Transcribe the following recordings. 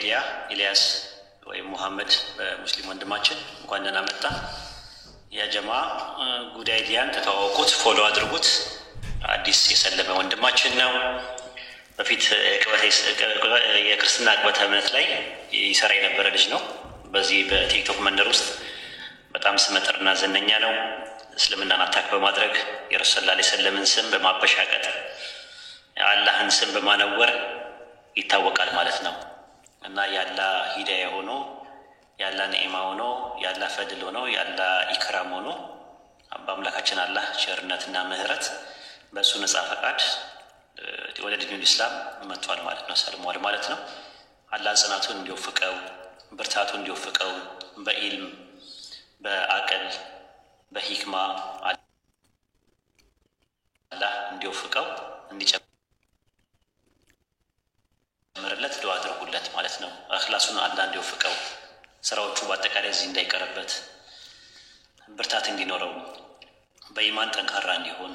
አይዲያ ኢልያስ ወይ ሙሐመድ ሙስሊም ወንድማችን እንኳን ደህና መጣ። ያ ጀማ ጉድ አይዲያን ተተዋወቁት፣ ፎሎ አድርጉት። አዲስ የሰለመ ወንድማችን ነው። በፊት የክርስትና ቅበተ እምነት ላይ ይሰራ የነበረ ልጅ ነው። በዚህ በቲክቶክ መንደር ውስጥ በጣም ስመጥርና ዝነኛ ነው። እስልምናን አታክ በማድረግ የረሱል ሰለላሁ ዐለይሂ ወሰለምን ስም በማበሻቀጥ የአላህን ስም በማነወር ይታወቃል ማለት ነው። እና ያላ ሂዳያ ሆኖ ያላ ኒዕማ ሆኖ ያላ ፈድል ሆኖ ያላ ኢክራም ሆኖ በአምላካችን አላህ ቸርነትና ምህረት በእሱ ነጻ ፈቃድ ወደ ዲኑል ኢስላም መጥቷል ማለት ነው። ሰልሟል ማለት ነው። አላህ ጽናቱን እንዲወፍቀው ብርታቱን እንዲወፍቀው በኢልም በአቅል በሂክማ አላህ እንዲወፍቀው እንዲጨምርለት ዱዓ አድርጉለት ማለት ነው። እኽላሱን አላህ እንዲወፍቀው ስራዎቹ በአጠቃላይ እዚህ እንዳይቀርበት ብርታት እንዲኖረው በኢማን ጠንካራ እንዲሆን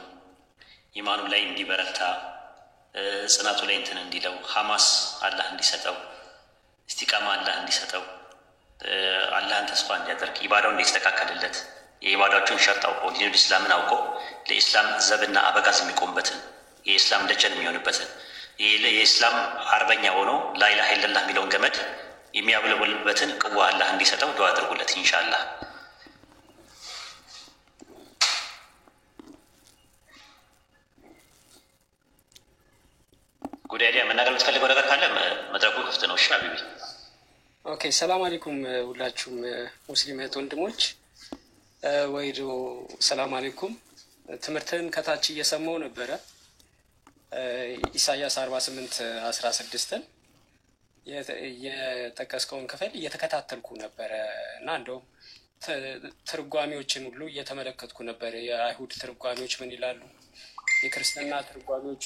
ኢማኑ ላይ እንዲበረታ ጽናቱ ላይ እንትን እንዲለው ሐማስ አላህ እንዲሰጠው እስቲቃማ አላህ እንዲሰጠው አላህን ተስፋ እንዲያደርግ ኢባዳው እንዲስተካከልለት የኢባዳዎቹን ሸርጥ አውቆ ዲኑል ኢስላምን አውቆ ለኢስላም ዘብና አበጋዝ የሚቆምበትን የኢስላም ደጀን የሚሆንበትን የኢስላም አርበኛ ሆኖ ላኢላሃ ኢለላህ የሚለውን ገመድ የሚያብለበልበትን ቅዋ አላህ እንዲሰጠው ዱዓ አድርጉለት ኢንሻአላህ። ጉዳይ መናገር የምትፈልገው ነገር ካለ መድረኩ ክፍት ነው። እሺ ሀቢቢ። ኦኬ፣ ሰላም አለይኩም ሁላችሁም ሙስሊም እህት ወንድሞች። ወይዶ ሰላም አለይኩም። ትምህርትን ከታች እየሰማው ነበረ። ኢሳያስ 48:16 የጠቀስከውን ክፍል እየተከታተልኩ ነበረ እና እንደውም ትርጓሜዎችን ሁሉ እየተመለከትኩ ነበረ። የአይሁድ ትርጓሜዎች ምን ይላሉ፣ የክርስትና ትርጓሜዎች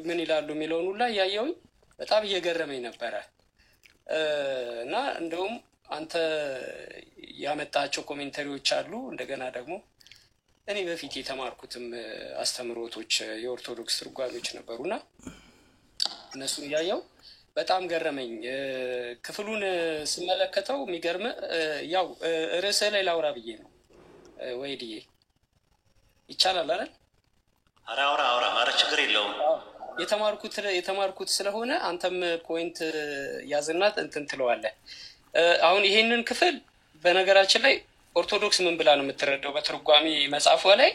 ምን ይላሉ የሚለውን ሁላ እያየሁኝ በጣም እየገረመኝ ነበረ እና እንደውም አንተ ያመጣቸው ኮሜንተሪዎች አሉ። እንደገና ደግሞ እኔ በፊት የተማርኩትም አስተምሮቶች የኦርቶዶክስ ትርጓሜዎች ነበሩና እነሱን እያየው በጣም ገረመኝ። ክፍሉን ስመለከተው የሚገርም ያው ርዕሰ ላይ ላውራ ብዬ ነው። ወይድዬ ይቻላል አይደል? አውራ ችግር የለውም። የተማርኩት ስለሆነ አንተም ፖይንት ያዝና እንትን ትለዋለህ። አሁን ይሄንን ክፍል በነገራችን ላይ ኦርቶዶክስ ምን ብላ ነው የምትረዳው? በትርጓሜ መጽሐፏ ላይ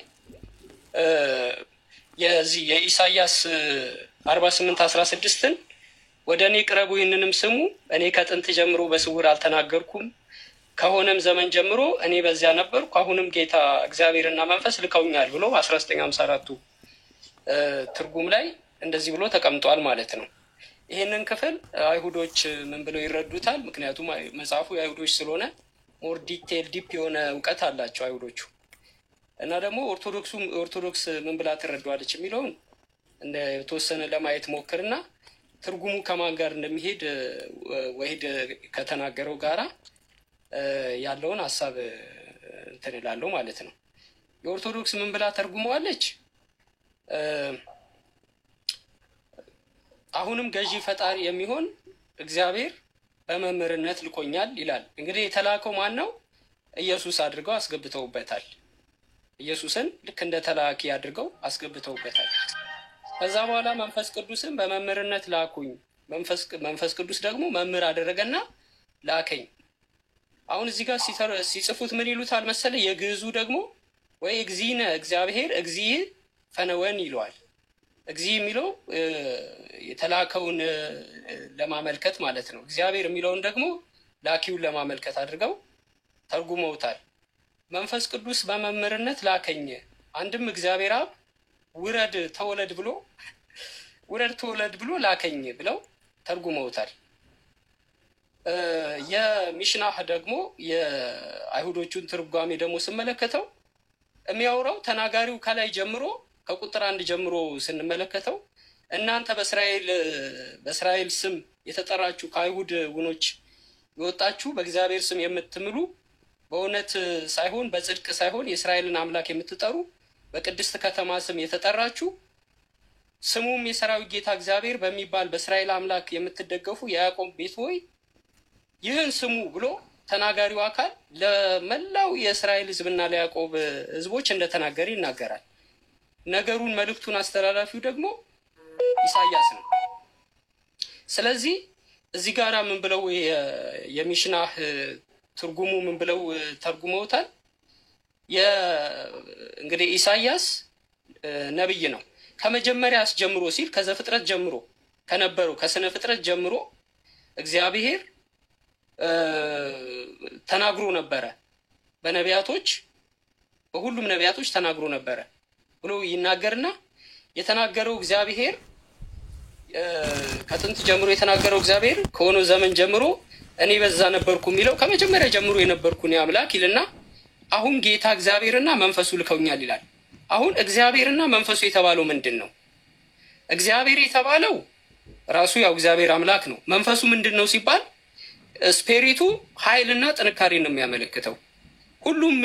የዚህ የኢሳያስ 48:16 ወደ እኔ ቅረቡ ይህንንም ስሙ፣ እኔ ከጥንት ጀምሮ በስውር አልተናገርኩም፣ ከሆነም ዘመን ጀምሮ እኔ በዚያ ነበርኩ፣ አሁንም ጌታ እግዚአብሔርና መንፈስ ልከውኛል ብሎ 1954 ትርጉም ላይ እንደዚህ ብሎ ተቀምጧል ማለት ነው። ይህንን ክፍል አይሁዶች ምን ብለው ይረዱታል? ምክንያቱም መጽሐፉ የአይሁዶች ስለሆነ ሞር ዲቴል ዲፕ የሆነ እውቀት አላቸው አይሁዶቹ። እና ደግሞ ኦርቶዶክስ ምን ብላ ትረዷለች የሚለውን እንደ የተወሰነ ለማየት ሞክርና ትርጉሙ ከማን ጋር እንደሚሄድ ወሂድ ከተናገረው ጋራ ያለውን ሀሳብ እንትን እላለሁ ማለት ነው። የኦርቶዶክስ ምን ብላ ተርጉመዋለች? አሁንም ገዢ ፈጣሪ የሚሆን እግዚአብሔር በመምህርነት ልኮኛል ይላል። እንግዲህ የተላከው ማን ነው? ኢየሱስ አድርገው አስገብተውበታል። ኢየሱስን ልክ እንደ ተላኪ አድርገው አስገብተውበታል። ከዛ በኋላ መንፈስ ቅዱስን በመምህርነት ላኩኝ። መንፈስ ቅዱስ ደግሞ መምህር አደረገና ላከኝ። አሁን እዚህ ጋር ሲጽፉት ምን ይሉታል መሰለ? የግዕዙ ደግሞ ወይ እግዚእነ እግዚአብሔር እግዚእ ፈነወን ይለዋል። እግዚእ የሚለው የተላከውን ለማመልከት ማለት ነው። እግዚአብሔር የሚለውን ደግሞ ላኪውን ለማመልከት አድርገው ተርጉመውታል። መንፈስ ቅዱስ በመምህርነት ላከኝ። አንድም እግዚአብሔር አብ ውረድ ተወለድ ብሎ ላከኝ ብለው ተርጉመውታል። የሚሽናህ ደግሞ የአይሁዶቹን ትርጓሜ ደግሞ ስመለከተው የሚያወራው ተናጋሪው ከላይ ጀምሮ ከቁጥር 1 ጀምሮ ስንመለከተው እናንተ በእስራኤል ስም የተጠራችሁ ከአይሁድ ውኖች የወጣችሁ በእግዚአብሔር ስም የምትምሉ በእውነት ሳይሆን በጽድቅ ሳይሆን የእስራኤልን አምላክ የምትጠሩ በቅድስት ከተማ ስም የተጠራችሁ ስሙም የሰራዊት ጌታ እግዚአብሔር በሚባል በእስራኤል አምላክ የምትደገፉ የያዕቆብ ቤት ሆይ ይህን ስሙ ብሎ ተናጋሪው አካል ለመላው የእስራኤል ሕዝብና ለያዕቆብ ሕዝቦች እንደተናገረ ይናገራል። ነገሩን መልእክቱን አስተላላፊው ደግሞ ኢሳያስ ነው። ስለዚህ እዚህ ጋራ ምን ብለው የሚሽናህ ትርጉሙ ምን ብለው ተርጉመውታል? እንግዲህ ኢሳያስ ነብይ ነው። ከመጀመሪያ አስጀምሮ ሲል ከዘፍጥረት ጀምሮ ከነበረው ከስነ ፍጥረት ጀምሮ እግዚአብሔር ተናግሮ ነበረ። በነቢያቶች በሁሉም ነቢያቶች ተናግሮ ነበረ ብሎ ይናገርና የተናገረው እግዚአብሔር ከጥንት ጀምሮ የተናገረው እግዚአብሔር ከሆነው ዘመን ጀምሮ እኔ በዛ ነበርኩ የሚለው ከመጀመሪያ ጀምሮ የነበርኩ እኔ አምላክ ይልና አሁን ጌታ እግዚአብሔርና መንፈሱ ልከውኛል ይላል። አሁን እግዚአብሔርና መንፈሱ የተባለው ምንድን ነው? እግዚአብሔር የተባለው ራሱ ያው እግዚአብሔር አምላክ ነው። መንፈሱ ምንድን ነው ሲባል ስፒሪቱ ኃይልና ጥንካሬ ነው የሚያመለክተው። ሁሉም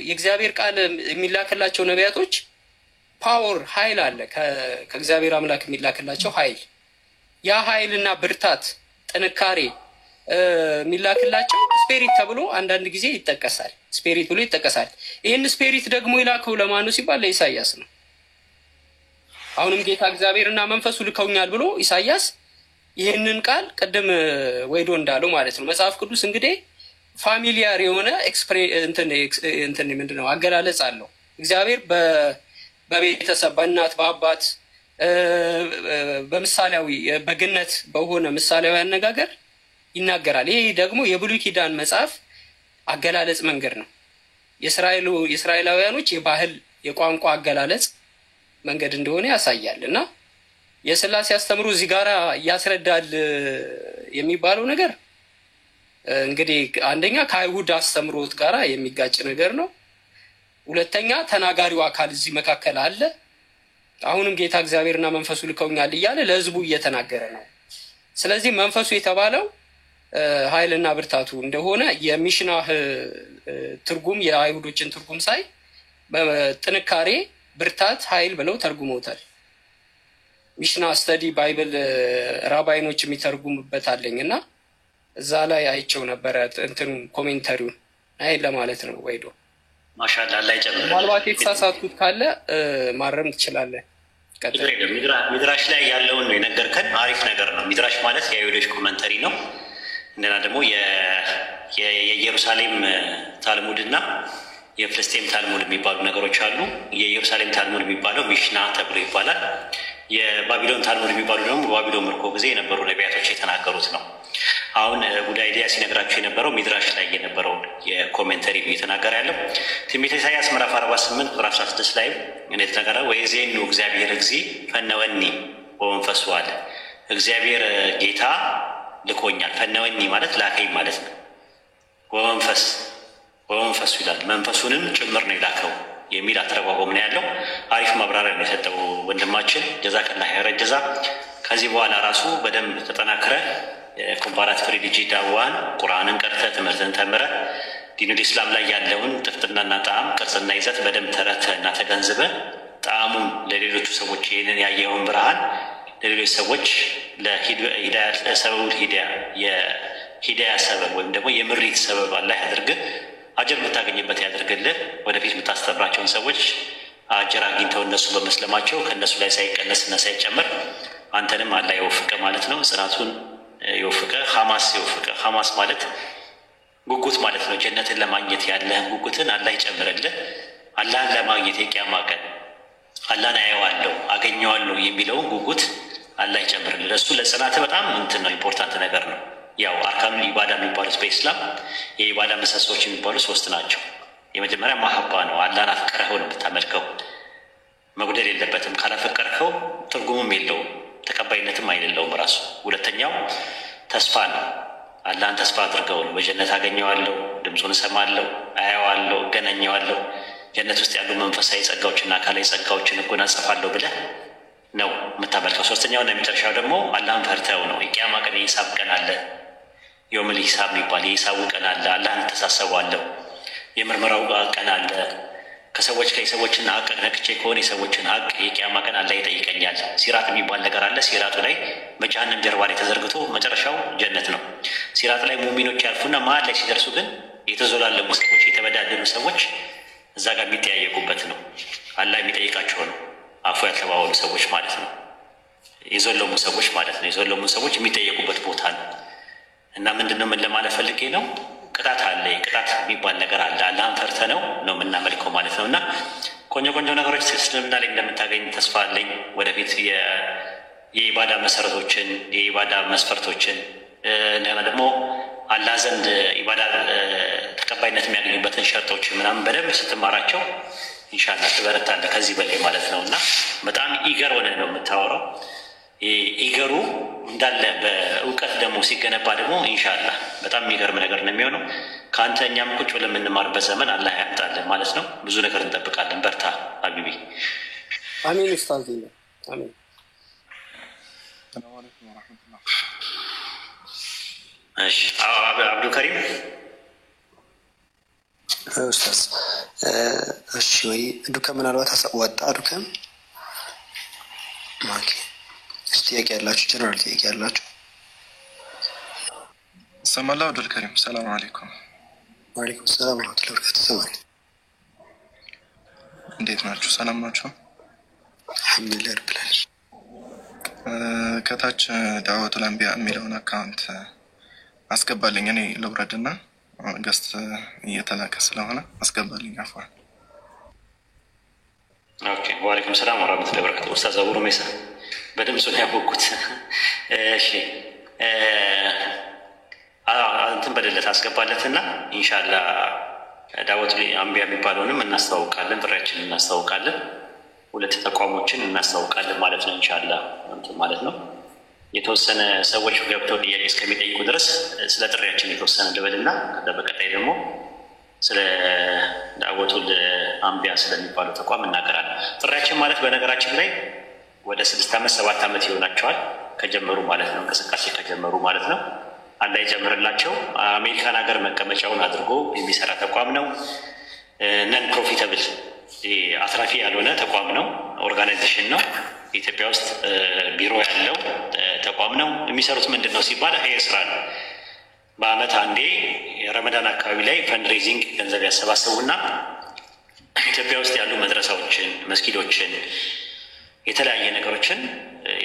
የእግዚአብሔር ቃል የሚላክላቸው ነቢያቶች ፓወር ኃይል አለ፣ ከእግዚአብሔር አምላክ የሚላክላቸው ኃይል። ያ ኃይልና ብርታት ጥንካሬ የሚላክላቸው ስፒሪት ተብሎ አንዳንድ ጊዜ ይጠቀሳል። ስፒሪት ብሎ ይጠቀሳል። ይህን ስፒሪት ደግሞ የላከው ለማን ነው ሲባል ለኢሳያስ ነው። አሁንም ጌታ እግዚአብሔርና መንፈሱ ልከውኛል ብሎ ኢሳያስ ይህንን ቃል ቅድም ወይዶ እንዳለው ማለት ነው። መጽሐፍ ቅዱስ እንግዲህ ፋሚሊያር የሆነ እንትን ምንድነው አገላለጽ አለው። እግዚአብሔር በቤተሰብ በእናት በአባት በምሳሌያዊ በግነት በሆነ ምሳሌያዊ አነጋገር ይናገራል። ይሄ ደግሞ የብሉይ ኪዳን መጽሐፍ አገላለጽ መንገድ ነው። የእስራኤላውያኖች የባህል የቋንቋ አገላለጽ መንገድ እንደሆነ ያሳያል። እና የሥላሴ አስተምሮ እዚህ ጋር ያስረዳል የሚባለው ነገር እንግዲህ አንደኛ ከአይሁድ አስተምሮት ጋር የሚጋጭ ነገር ነው። ሁለተኛ ተናጋሪው አካል እዚህ መካከል አለ። አሁንም ጌታ እግዚአብሔርና መንፈሱ ልከውኛል እያለ ለሕዝቡ እየተናገረ ነው። ስለዚህ መንፈሱ የተባለው ኃይልና ብርታቱ እንደሆነ የሚሽናህ ትርጉም የአይሁዶችን ትርጉም ሳይ በጥንካሬ ብርታት ኃይል ብለው ተርጉመውታል። ሚሽና ስተዲ ባይብል ራባይኖች የሚተርጉምበት አለኝ እና እዛ ላይ አይቸው ነበረ እንትን ኮሜንተሪውን አይ ለማለት ነው። ወይዶ ማሻአላ ላይ ጨምረ ምናልባት የተሳሳትኩት ካለ ማረም ትችላለህ። ሚድራሽ ላይ ያለውን ነው የነገርከን። አሪፍ ነገር ነው። ሚድራሽ ማለት የአይሁዶች ኮመንተሪ ነው። እንደና ደግሞ የኢየሩሳሌም ታልሙድ እና የፍልስጤም ታልሙድ የሚባሉ ነገሮች አሉ። የኢየሩሳሌም ታልሙድ የሚባለው ሚሽና ተብሎ ይባላል። የባቢሎን ታልሙድ የሚባሉ ደግሞ በባቢሎን ምርኮ ጊዜ የነበሩ ነቢያቶች የተናገሩት ነው። አሁን ጉዳይ ዲያ ሲነግራቸው የነበረው ሚድራሽ ላይ የነበረውን የኮሜንተሪ እየተናገረ ያለው ትንቢተ ኢሳያስ ምዕራፍ 48 ቁጥር 16 ላይ እንደተናገረ ወይዜኑ እግዚአብሔር እግዚ ፈነወኒ ወመንፈሱ አለ። እግዚአብሔር ጌታ ልኮኛል። ፈነወኒ ማለት ላከኝ ማለት ነው። ወመንፈሱ ይላል። መንፈሱንም ጭምር ነው የላከው የሚል አተረጓጎም ነው ያለው። አሪፍ ማብራሪያ ነው የሰጠው ወንድማችን ጀዛከላህ ኸይረን ጀዛ። ከዚህ በኋላ ራሱ በደንብ ተጠናክረ ኮምፓራቲቭ ሪሊጂ ዳዋን ቁርአንን ቀርተ ትምህርትን ተምረ ዲኑል ኢስላም ላይ ያለውን ጥፍጥናና ጣዕም ቅርጽና ይዘት በደንብ ተረተ እና ተገንዝበ ጣዕሙን ለሌሎቹ ሰዎች ይህንን ያየውን ብርሃን ለሌሎች ሰዎች የሂዳያ ሰበብ ወይም ደግሞ የምሪት ሰበብ አላህ ያድርግህ። አጀር የምታገኝበት ያድርግልህ። ወደፊት የምታስተምራቸውን ሰዎች አጀር አግኝተው እነሱ በመስለማቸው ከእነሱ ላይ ሳይቀነስና ሳይጨምር አንተንም አላህ የወፍቀ ማለት ነው። ጽናቱን የወፍቀ ሐማስ የወፍቀ ሐማስ ማለት ጉጉት ማለት ነው። ጀነትን ለማግኘት ያለህን ጉጉትን አላህ ይጨምርልህ። አላህን ለማግኘት የቂያማ ቀን አላህን አየዋለሁ አገኘዋለሁ የሚለውን ጉጉት አላህ ይጨምርልህ። እሱ ለጽናት በጣም እንትን ነው፣ ኢምፖርታንት ነገር ነው። ያው አርካኑል ኢባዳ የሚባሉት በኢስላም የኢባዳ ምሰሶች የሚባሉ 3 ናቸው። የመጀመሪያ ማሐባ ነው። አላህን አፍቀረኸው ነው የምታመልከው። መጉደል የለበትም። ካላፈቀርከው ትርጉምም የለውም፣ ተቀባይነትም አይደለውም ራሱ። ሁለተኛው ተስፋ ነው። አላህን ተስፋ አድርገው ነው በጀነት አገኘዋለሁ፣ ድምፁን እሰማለሁ፣ አየዋለሁ፣ እገናኘዋለሁ፣ ጀነት ውስጥ ያሉ መንፈሳዊ ጸጋዎችና አካላዊ ጸጋዎችን እጎናጸፋለሁ ብለህ ነው የምታመልከው። ሶስተኛውና የመጨረሻው ደግሞ አላህን ፈርተው ነው። የቂያማ ቀን የሂሳብ ቀን አለ። የውመል ሂሳብ የሚባል የሂሳቡ ቀን አለ። አላህን ተሳሰባለሁ። የምርመራው ቀን አለ። የሰዎችን ሀቅ ነክቼ ከሆነ የሰዎችን ሀቅ የቂያማ ቀን አላህ ይጠይቀኛል። ሲራጥ የሚባል ነገር አለ። ሲራጡ ላይ በጀሃነም ጀርባ ላይ ተዘርግቶ መጨረሻው ጀነት ነው። ሲራጥ ላይ ሙሚኖች ያልፉና መሀል ላይ ሲደርሱ ግን የተዞላለሙ ሰዎች የተበዳደሉ ሰዎች እዛ ጋር የሚጠያየቁበት ነው። አላህ የሚጠይቃቸው ነው። አፉ ያልተባባሉ ሰዎች ማለት ነው። የዞለሙ ሰዎች ማለት ነው። የዞለሙ ሰዎች የሚጠየቁበት ቦታ ነው። እና ምንድነው ምን ለማለት ፈልጌ ነው? ቅጣት አለ። ቅጣት የሚባል ነገር አለ። አላህን ፈርተ ነው የምናመልከው ማለት ነው። እና ቆንጆ ቆንጆ ነገሮች እስልምና ላይ እንደምታገኝ ተስፋ አለኝ። ወደፊት የኢባዳ መሰረቶችን የኢባዳ መስፈርቶችን እንደገና ደግሞ አላህ ዘንድ ኢባዳ ተቀባይነት የሚያገኙበትን ሸርጦችን ምናምን በደንብ ስትማራቸው ኢንሻአላህ ትበረታለህ ከዚህ በላይ ማለት ነው። እና በጣም ኢገር ሆነ ነው የምታወራው። ኢገሩ እንዳለ በእውቀት ደግሞ ሲገነባ ደግሞ ኢንሻአላህ በጣም የሚገርም ነገር ነው የሚሆነው። ከአንተ እኛም ቁጭ ብለን የምንማርበት ዘመን አላህ ያምጣልን ማለት ነው። ብዙ ነገር እንጠብቃለን። በርታ ሀቢቢ። አሚን ኡስታዝ። አሚን። ሰላም አለይኩም ወራህመቱላህ። እሺ አብዱል ከሪም ኡስታዝ። እሺ ወይ ዱከም ምናልባት ወጣ ዱከም ማኪ ጥያቄ ያላችሁ ጀነራል ጥያቄ ያላችሁ? ሰማላሁ አብዱል ከሪም። ሰላም አለይኩም። ወአለይኩም ሰላም ወራህመቱላሂ ወበረካቱህ። ሰማኝ። እንዴት ናችሁ? ሰላም ናችሁ? አልሐምዱሊላህ ረብል ዓለሚን። ከታች ዳዕወቱል አንቢያ የሚለውን አካውንት አስገባልኝ። እኔ ልውረድና ገስት እየተላከ ስለሆነ አስገባልኝ። አፏን። ኦኬ። ወአለይኩም ሰላም ወራህመቱላሂ ወበረካቱህ። ኡስታዝ አቡሩ ሜሳ በድምፁ ነው ያወቅኩት። እሺ እንትን በደለት አስገባለትና ኢንሻአላህ ዳዕወቱል አንቢያ የሚባለውንም እናስተዋውቃለን፣ ጥሪያችንን እናስተዋውቃለን፣ ሁለት ተቋሞችን እናስተዋውቃለን ማለት ነው። ኢንሻአላህ እንትን ማለት ነው። የተወሰነ ሰዎች ገብተው ጥያቄ እስከሚጠይቁ ድረስ ስለ ጥሪያችን የተወሰነ ልበልና ከዛ በቀጣይ ደግሞ ስለ ዳዕወቱል አንቢያ ስለሚባለው ተቋም እናገራለን። ጥሪያችን ማለት በነገራችን ላይ ወደ 6 ዓመት 7 ዓመት ይሆናቸዋል ከጀመሩ ማለት ነው። እንቅስቃሴ ከጀመሩ ማለት ነው። አላህ ይጨምርላቸው። አሜሪካን ሀገር መቀመጫውን አድርጎ የሚሰራ ተቋም ነው። ነን ፕሮፊታብል አትራፊ ያልሆነ ተቋም ነው። ኦርጋናይዜሽን ነው። ኢትዮጵያ ውስጥ ቢሮ ያለው ተቋም ነው። የሚሰሩት ምንድን ነው ሲባል ይሄ ስራ ነው። በአመት አንዴ የረመዳን አካባቢ ላይ ፈንድሬዚንግ ገንዘብ ያሰባሰቡና ኢትዮጵያ ውስጥ ያሉ መድረሳዎችን፣ መስጊዶችን፣ የተለያየ ነገሮችን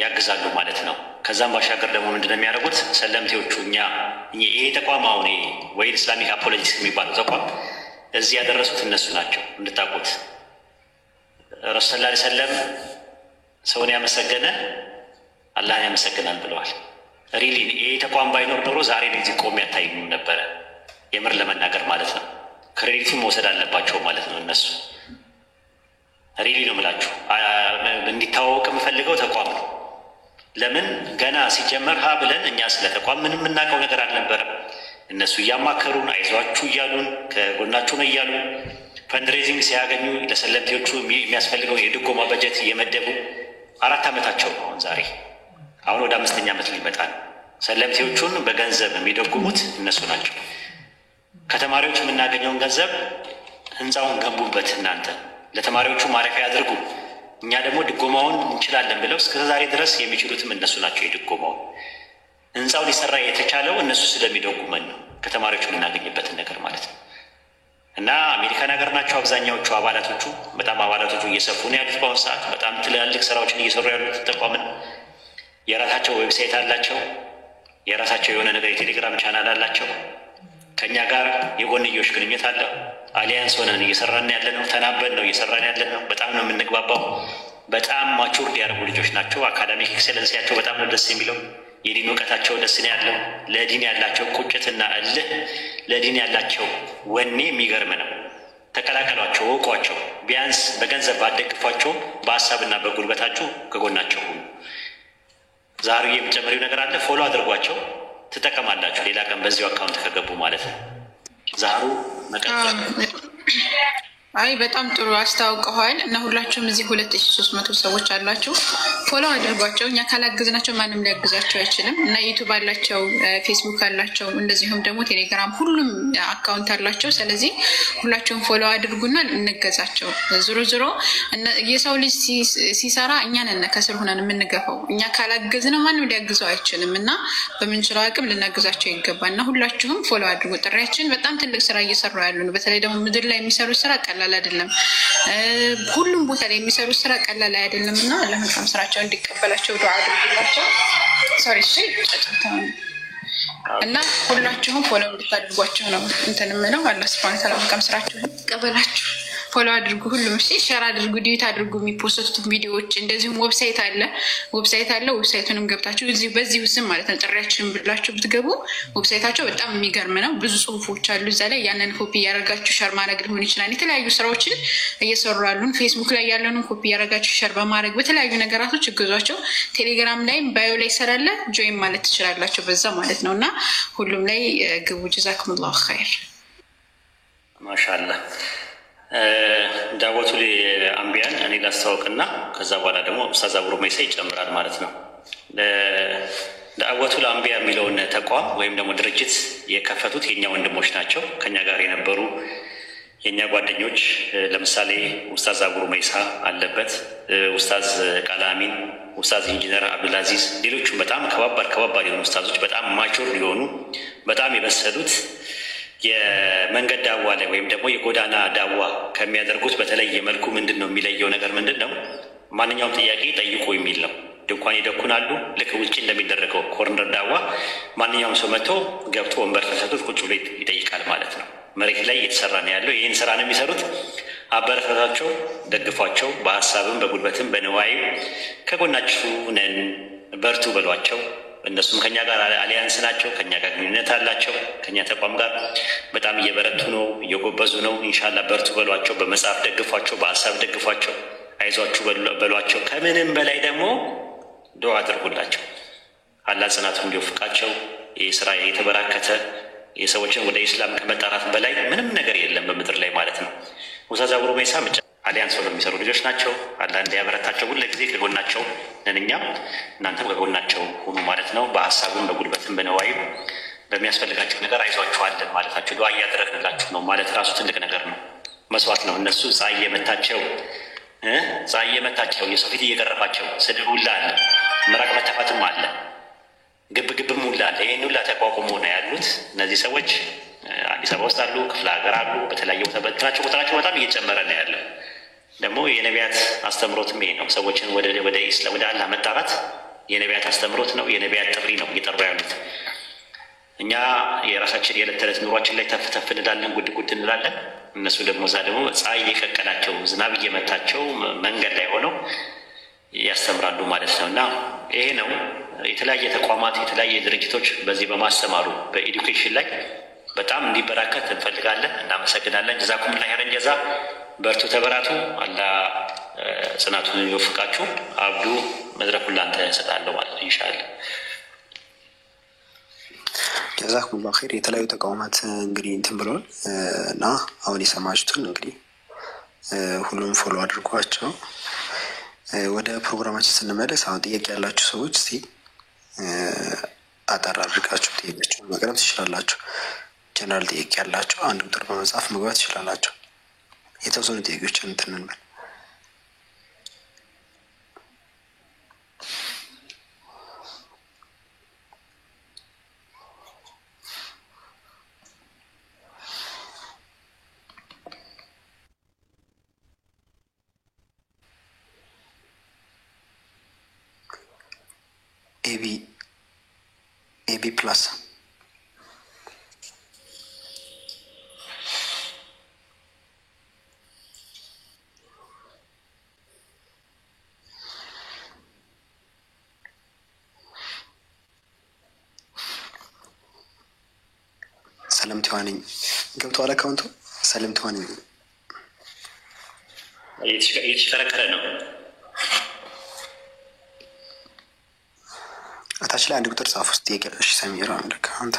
ያግዛሉ ማለት ነው። ከዛም ባሻገር ደግሞ ምንድነው የሚያደርጉት? ሰለምቴዎቹ ይሄ ተቋም አሁን ወይ ኢስላሚክ አፖሎጂስ የሚባለው ተቋም እዚህ ያደረሱት እነሱ ናቸው። እንድታውቁት ረሱል ሰለላሁ ዐለይሂ ወሰለም ሰውን ያመሰገነ አላህን ያመሰግናል ብለዋል። ሪሊ ይሄ ተቋም ባይኖር ኖሮ ዛሬ እዚህ ቆሜ አታዩኝም ነበረ። የምር ለመናገር ማለት ነው። ክሬዲቱን መውሰድ አለባቸው ማለት ነው እነሱ። ሪሊ ነው የምላችሁ። እንዲታወቅ የምፈልገው ተቋም ነው። ለምን ገና ሲጀመር ሀ ብለን እኛ ስለ ተቋም ምንም የምናውቀው ነገር አልነበረም። እነሱ እያማከሩን አይዟችሁ እያሉን ከጎናችሁ ነው እያሉ ፈንድሬዚንግ ሲያገኙ ለሰለምቴዎቹ የሚያስፈልገው የድጎማ በጀት እየመደቡ 4 ዓመታቸው ነው ዛሬ። አሁን ወደ 5ኛ ዓመት ሊመጣ ነው። ሰለምቴዎቹን በገንዘብ የሚደጉሙት እነሱ ናቸው። ከተማሪዎች የምናገኘውን ገንዘብ ህንፃውን ገንቡበት፣ እናንተ ለተማሪዎቹ ማረፊያ ያድርጉ፣ እኛ ደግሞ ድጎማውን እንችላለን ብለው እስከ ዛሬ ድረስ የሚችሉትም እነሱ ናቸው። የድጎማውን ህንፃው ሊሰራ የተቻለው እነሱ ስለሚደጉመን ነው። ከተማሪዎቹ የምናገኝበትን ነገር ማለት ነው። እና አሜሪካን ሀገር ናቸው አብዛኛዎቹ አባላቶቹ። በጣም አባላቶቹ እየሰፉ ነው ያሉት። በአሁኑ ሰዓት በጣም ትላልቅ ስራዎችን እየሰሩ ያሉት ተቋም ነው። የራሳቸው ዌብሳይት አላቸው። የራሳቸው የሆነ ነገር የቴሌግራም ቻናል አላቸው። ከእኛ ጋር የጎንዮሽ ግንኙነት አለ። አሊያንስ ሆነን እየሰራን ያለ ነው። ተናበን ነው እየሰራን ያለ ነው። በጣም ነው የምንግባባው። በጣም ማቹርድ ያደርጉ ልጆች ናቸው። አካዳሚክ ኤክሰለንሲያቸው በጣም ነው ደስ የሚለው። የዲን እውቀታቸው ደስ ነው ያለው። ለዲን ያላቸው ቁጭትና እልህ፣ ለዲን ያላቸው ወኔ የሚገርም ነው። ተቀላቀሏቸው፣ እወቋቸው። ቢያንስ በገንዘብ ባደግፏቸው፣ በሀሳብና በጉልበታችሁ ከጎናቸው ሁኑ። ዛሬ የሚጨምሪው ነገር አለ። ፎሎ አድርጓቸው፣ ትጠቀማላችሁ። ሌላ ቀን በዚሁ አካውንት ከገቡ ማለት ነው። ዛሩ መቀጠል አይ በጣም ጥሩ አስተዋውቀዋል እና ሁላችሁም እዚህ 2300 ሰዎች አላችሁ። ፎሎ አድርጓቸው። እኛ ካላገዝናቸው ማንም ሊያግዛቸው አይችልም። እና ዩቲዩብ አላቸው፣ ፌስቡክ አላቸው፣ እንደዚሁም ደግሞ ቴሌግራም ሁሉም አካውንት አላቸው። ስለዚህ ሁላችሁም ፎሎ አድርጉና እንገዛቸው። ዞሮ ዞሮ የሰው ልጅ ሲሰራ እኛ ነን ከስር ሆነን የምንገፋው። እኛ ካላገዝነው ማንም ሊያግዘው አይችልም እና በምንችለው አቅም ልናግዛቸው ይገባል። እና ሁላችሁም ፎሎ አድርጉ። ጥሪያችን በጣም ትልቅ ስራ እየሰሩ ያሉ ነው። በተለይ ደግሞ ምድር ላይ የሚሰሩ ስራ ቀላል አይደለም። ሁሉም ቦታ ላይ የሚሰሩ ስራ ቀላል አይደለም እና ለመልካም ስራቸው እንዲቀበላቸው ዱዓ አድርጉላቸው። ሶሪ እሺ እና ሁላችሁም ፎሎ እንድታደርጓቸው ነው እንትን የምለው። አላህ ሱብሃነሁ ወተዓላ መልካም ስራቸውን ይቀበላችሁ። ፎሎ አድርጉ፣ ሁሉም እሺ ሼር አድርጉ፣ ዲዩት አድርጉ። የሚፖስቱት ቪዲዮዎች እንደዚሁም ዌብሳይት አለ። ዌብሳይቱንም ገብታችሁ በዚህ ስም ማለት ነው ጥሪያችን ብላችሁ ብትገቡ ዌብሳይታቸው በጣም የሚገርም ነው። ብዙ ጽሁፎች አሉ እዛ ላይ። ያንን ኮፒ እያደረጋችሁ ሸር ማድረግ ሊሆን ይችላል። የተለያዩ ስራዎችን እየሰሩ ያሉን ፌስቡክ ላይ ያለንን ኮፒ እያደረጋችሁ ሸር በማድረግ በተለያዩ ነገራቶች እገዟቸው። ቴሌግራም ላይም ባዮ ላይ ስላለ ጆይን ማለት ትችላላችሁ በዛ ማለት ነው። እና ሁሉም ላይ ግቡ። ጀዛኩሙላሁ ኸይር። ማሻአላህ ዳወቱ አንቢያን እኔ ላስተዋውቅና ከዛ በኋላ ደግሞ ኡስታዝ አብሮ መይሳ ይጨምራል ማለት ነው። ዳወቱ አንቢያ የሚለውን ተቋም ወይም ደግሞ ድርጅት የከፈቱት የኛ ወንድሞች ናቸው። ከኛ ጋር የነበሩ የኛ ጓደኞች፣ ለምሳሌ ኡስታዝ አብሮ መይሳ አለበት፣ ኡስታዝ ቃላሚን፣ ኡስታዝ ኢንጂነር አብዱልአዚዝ፣ ሌሎቹም በጣም ከባባድ የሆኑ ኡስታዞች፣ በጣም ማቹር ሊሆኑ በጣም የበሰሉት የመንገድ ዳዋ ላይ ወይም ደግሞ የጎዳና ዳዋ ከሚያደርጉት በተለየ መልኩ ምንድን ነው የሚለየው ነገር ምንድን ነው? ማንኛውም ጥያቄ ጠይቁ የሚል ነው። ድንኳን ይደኩናሉ። ልክ ውጭ እንደሚደረገው ኮርነር ዳዋ ማንኛውም ሰው መጥቶ ገብቶ ወንበር ተሰጥቶት ቁጭ ብሎ ይጠይቃል ማለት ነው። መሬት ላይ እየተሰራ ነው ያለው። ይህን ስራ ነው የሚሰሩት። አበረታታቸው፣ ደግፏቸው፣ በሀሳብም በጉልበትም በንዋይም ከጎናችሁ ነን፣ በርቱ በሏቸው። እነሱም ከኛ ጋር አሊያንስ ናቸው፣ ከኛ ጋር ግንኙነት አላቸው። ከኛ ተቋም ጋር በጣም እየበረቱ ነው፣ እየጎበዙ ነው። ኢንሻላህ በርቱ በሏቸው፣ በመጽሐፍ ደግፏቸው፣ በሀሳብ ደግፏቸው፣ አይዟችሁ በሏቸው። ከምንም በላይ ደግሞ ዱዓ አድርጉላቸው። አላህ ጽናቱን እንዲወፍቃቸው። ይህ ስራ የተበራከተ የሰዎችን ወደ ኢስላም ከመጣራት በላይ ምንም ነገር የለም በምድር ላይ ማለት ነው። ኡስታዝ አብሮ መይሳ አሊያንስ ሆነው የሚሰሩ ልጆች ናቸው። አላህ እንዲያበረታቸው ሁሉ ጊዜ ከጎናቸው ነን። እኛም እናንተም ከጎናቸው ሁኑ ማለት ነው። በሀሳብም በጉልበትም በነዋይም በሚያስፈልጋቸው ነገር አይዟችኋለን ማለታቸው፣ ዱዓ እያደረግንላችሁ ነው ማለት ራሱ ትልቅ ነገር ነው። መስዋዕት ነው። እነሱ ፀሐይ እየመታቸው የሰው ፊት እየቀረባቸው ስድብ ሁላ አለ፣ ምራቅ መተፋትም አለ፣ ግብግብም ሁላ አለ። ይህን ሁላ ተቋቁሞ ነው ያሉት እነዚህ ሰዎች። አዲስ አበባ ውስጥ አሉ፣ ክፍለ ሀገር አሉ፣ በተለያየ ቦታ በትናቸው ቁጥራቸው በጣም እየጨመረ ነው ያለው። ደግሞ የነቢያት አስተምሮትም ይሄ ነው። ሰዎችን ወደ ኢስላም ወደ አላህ መጣራት የነቢያት አስተምሮት ነው፣ የነቢያት ጥሪ ነው እየጠሩ ያሉት። እኛ የራሳችን የዕለት ተዕለት ኑሯችን ላይ ተፍ እንላለን፣ ጉድ እንላለን። እነሱ ደግሞ እዛ ደግሞ ፀሐይ እየቀቀላቸው ዝናብ እየመታቸው መንገድ ላይ ሆነው ያስተምራሉ ማለት ነው። እና ይሄ ነው የተለያየ ተቋማት የተለያየ ድርጅቶች በዚህ በማስተማሩ በኤዱኬሽን ላይ በጣም እንዲበራከት እንፈልጋለን። እናመሰግናለን። ጀዛኩም ላ ኸይረን ጀዛ። በርቱ፣ ተበራቱ። አላህ ጽናቱን ይወፍቃችሁ። አብዱ መድረኩን ላንተ እሰጣለሁ ማለት ነው ኢንሻአላህ። ጀዛኩም ላ ኸይር። የተለያዩ ተቋማት እንግዲህ እንትን ብለዋል እና አሁን የሰማችሁትን እንግዲህ ሁሉም ፎሎ አድርጓቸው። ወደ ፕሮግራማችን ስንመለስ አሁን ጥያቄ ያላችሁ ሰዎች እስቲ አጠር አድርጋችሁ ጥያቄያችሁን መቅረብ ትችላላችሁ። ጀነራል ጥያቄ ያላችሁ አንድ ቁጥር በመጻፍ መግባት ትችላላችሁ። የተወሰኑ ጥያቄዎችን እንትን እንበል። ኤቢ ፕላስ ሰለም ተዋነኝ ገብተዋል። አካውንቱ ሰለም ተዋነኝ እየተሽከረከረ ነው። እታች ላይ አንድ ቁጥር ጻፍ ውስጥ የቀረሽ ሰሚራ አንድ አካውንት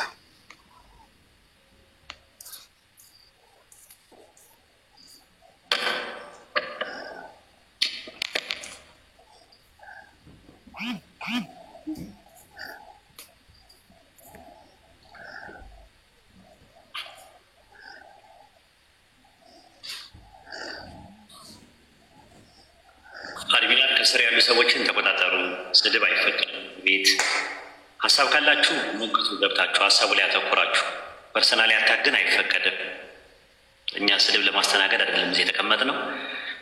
ከስር ያሉ ሰዎችን ተቆጣጠሩ። ስድብ አይፈቅድም። ቤት ሀሳብ ካላችሁ ሞግቱ፣ ገብታችሁ ሀሳቡ ላይ ያተኮራችሁ። ፐርሰናሊ አታክ ግን አይፈቀድም። እኛ ስድብ ለማስተናገድ አይደለም እዚህ የተቀመጥነው።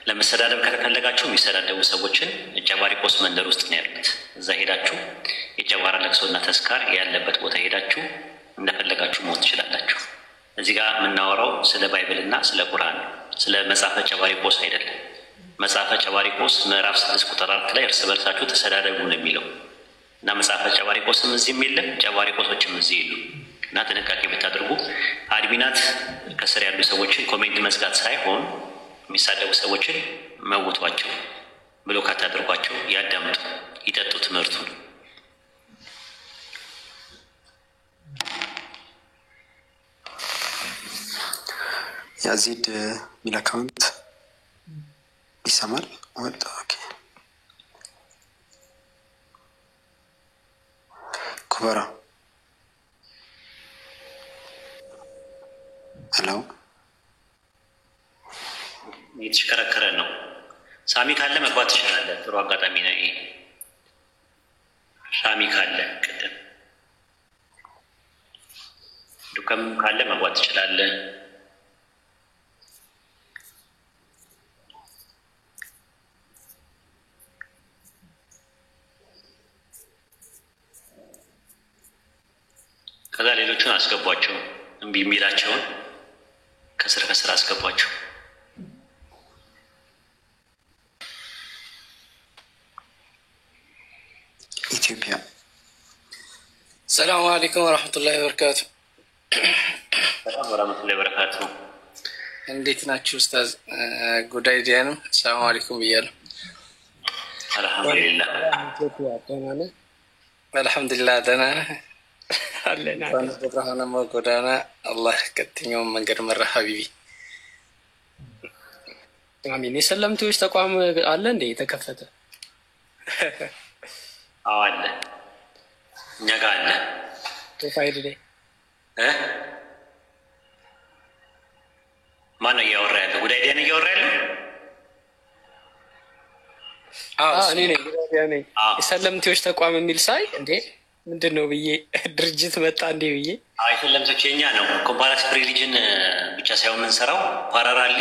ለመሰዳደብ ከተፈለጋችሁ የሚሰዳደቡ ሰዎችን ጨባሪቆስ መንደር ውስጥ ነው ያሉት። እዛ ሄዳችሁ የጨባራ ለቅሶና ተስካር ያለበት ቦታ ሄዳችሁ እንደፈለጋችሁ መሆን ትችላላችሁ። እዚህ ጋር የምናወራው ስለ ባይብልና ስለ ቁርአን ነው። ስለ መጽሐፈ ጨባሪቆስ አይደለም። መጽሐፈ ጨባሪቆስ ምዕራፍ 6 ቁጥር 4 ላይ እርስ በርሳችሁ ተሰዳደቡ ነው የሚለው እና መጽሐፈ ጨባሪቆስም እዚህም የለም፣ ጨባሪቆሶችም እዚህ የሉ እና ጥንቃቄ ብታደርጉ። አድሚናት ከስር ያሉ ሰዎችን ኮሜንት መዝጋት ሳይሆን የሚሳደቡ ሰዎችን መውቷቸው፣ ብሎክ አታድርጓቸው። ያዳምጡ፣ ይጠጡ ትምህርቱን። ያዚድ ሚል አካውንት ይሰማል ወጣ። ኦኬ ኩበራ ሄሎ፣ የተሽከረከረ ነው። ሳሚ ካለ መግባት ትችላለህ። ጥሩ አጋጣሚ ነው ይሄ። ሳሚ ካለ ቅድም ዱከም ካለ መግባት ትችላለህ። ከዛ ሌሎቹን አስገቧቸው። እምቢ የሚላቸውን ከስር ከስር አስገቧቸው። ኢትዮጵያ። ሰላሙ አለይኩም ወረሕመቱላሂ ወበረካቱ። ሰላም ወረሕመቱላሂ ወበረካቱ። እንዴት ናችሁ ኡስታዝ? ጉዳይ ዲያንም ሰላሙ አለይኩም ብያለሁ። አልሐምዱሊላህ አልሐምዱሊላህ ደህና አለና ብርሃነ ጎዳና አላህ ቀጥኛውን መንገድ መራ ሀቢቢ አሚን። የሰለምቴዎች ተቋም አለ እንዴ የተከፈተ? አዎ አለ፣ እኛ ጋር አለ። ፕሮፋይል ላይ ማን ነው እያወራ ያለው? ጉዳይ ዲያን እያወራ ያለው? እኔ ነኝ። ጉዳይ ነኝ። የሰለምቴዎች ተቋም የሚል ሳይ እንዴ ምንድን ነው ብዬ ድርጅት መጣ እንዴ ብዬ። የሰለምቴዎች የኛ ነው። ኮምፓራቲቭ ሪሊጅን ብቻ ሳይሆን የምንሰራው ፓራራሊ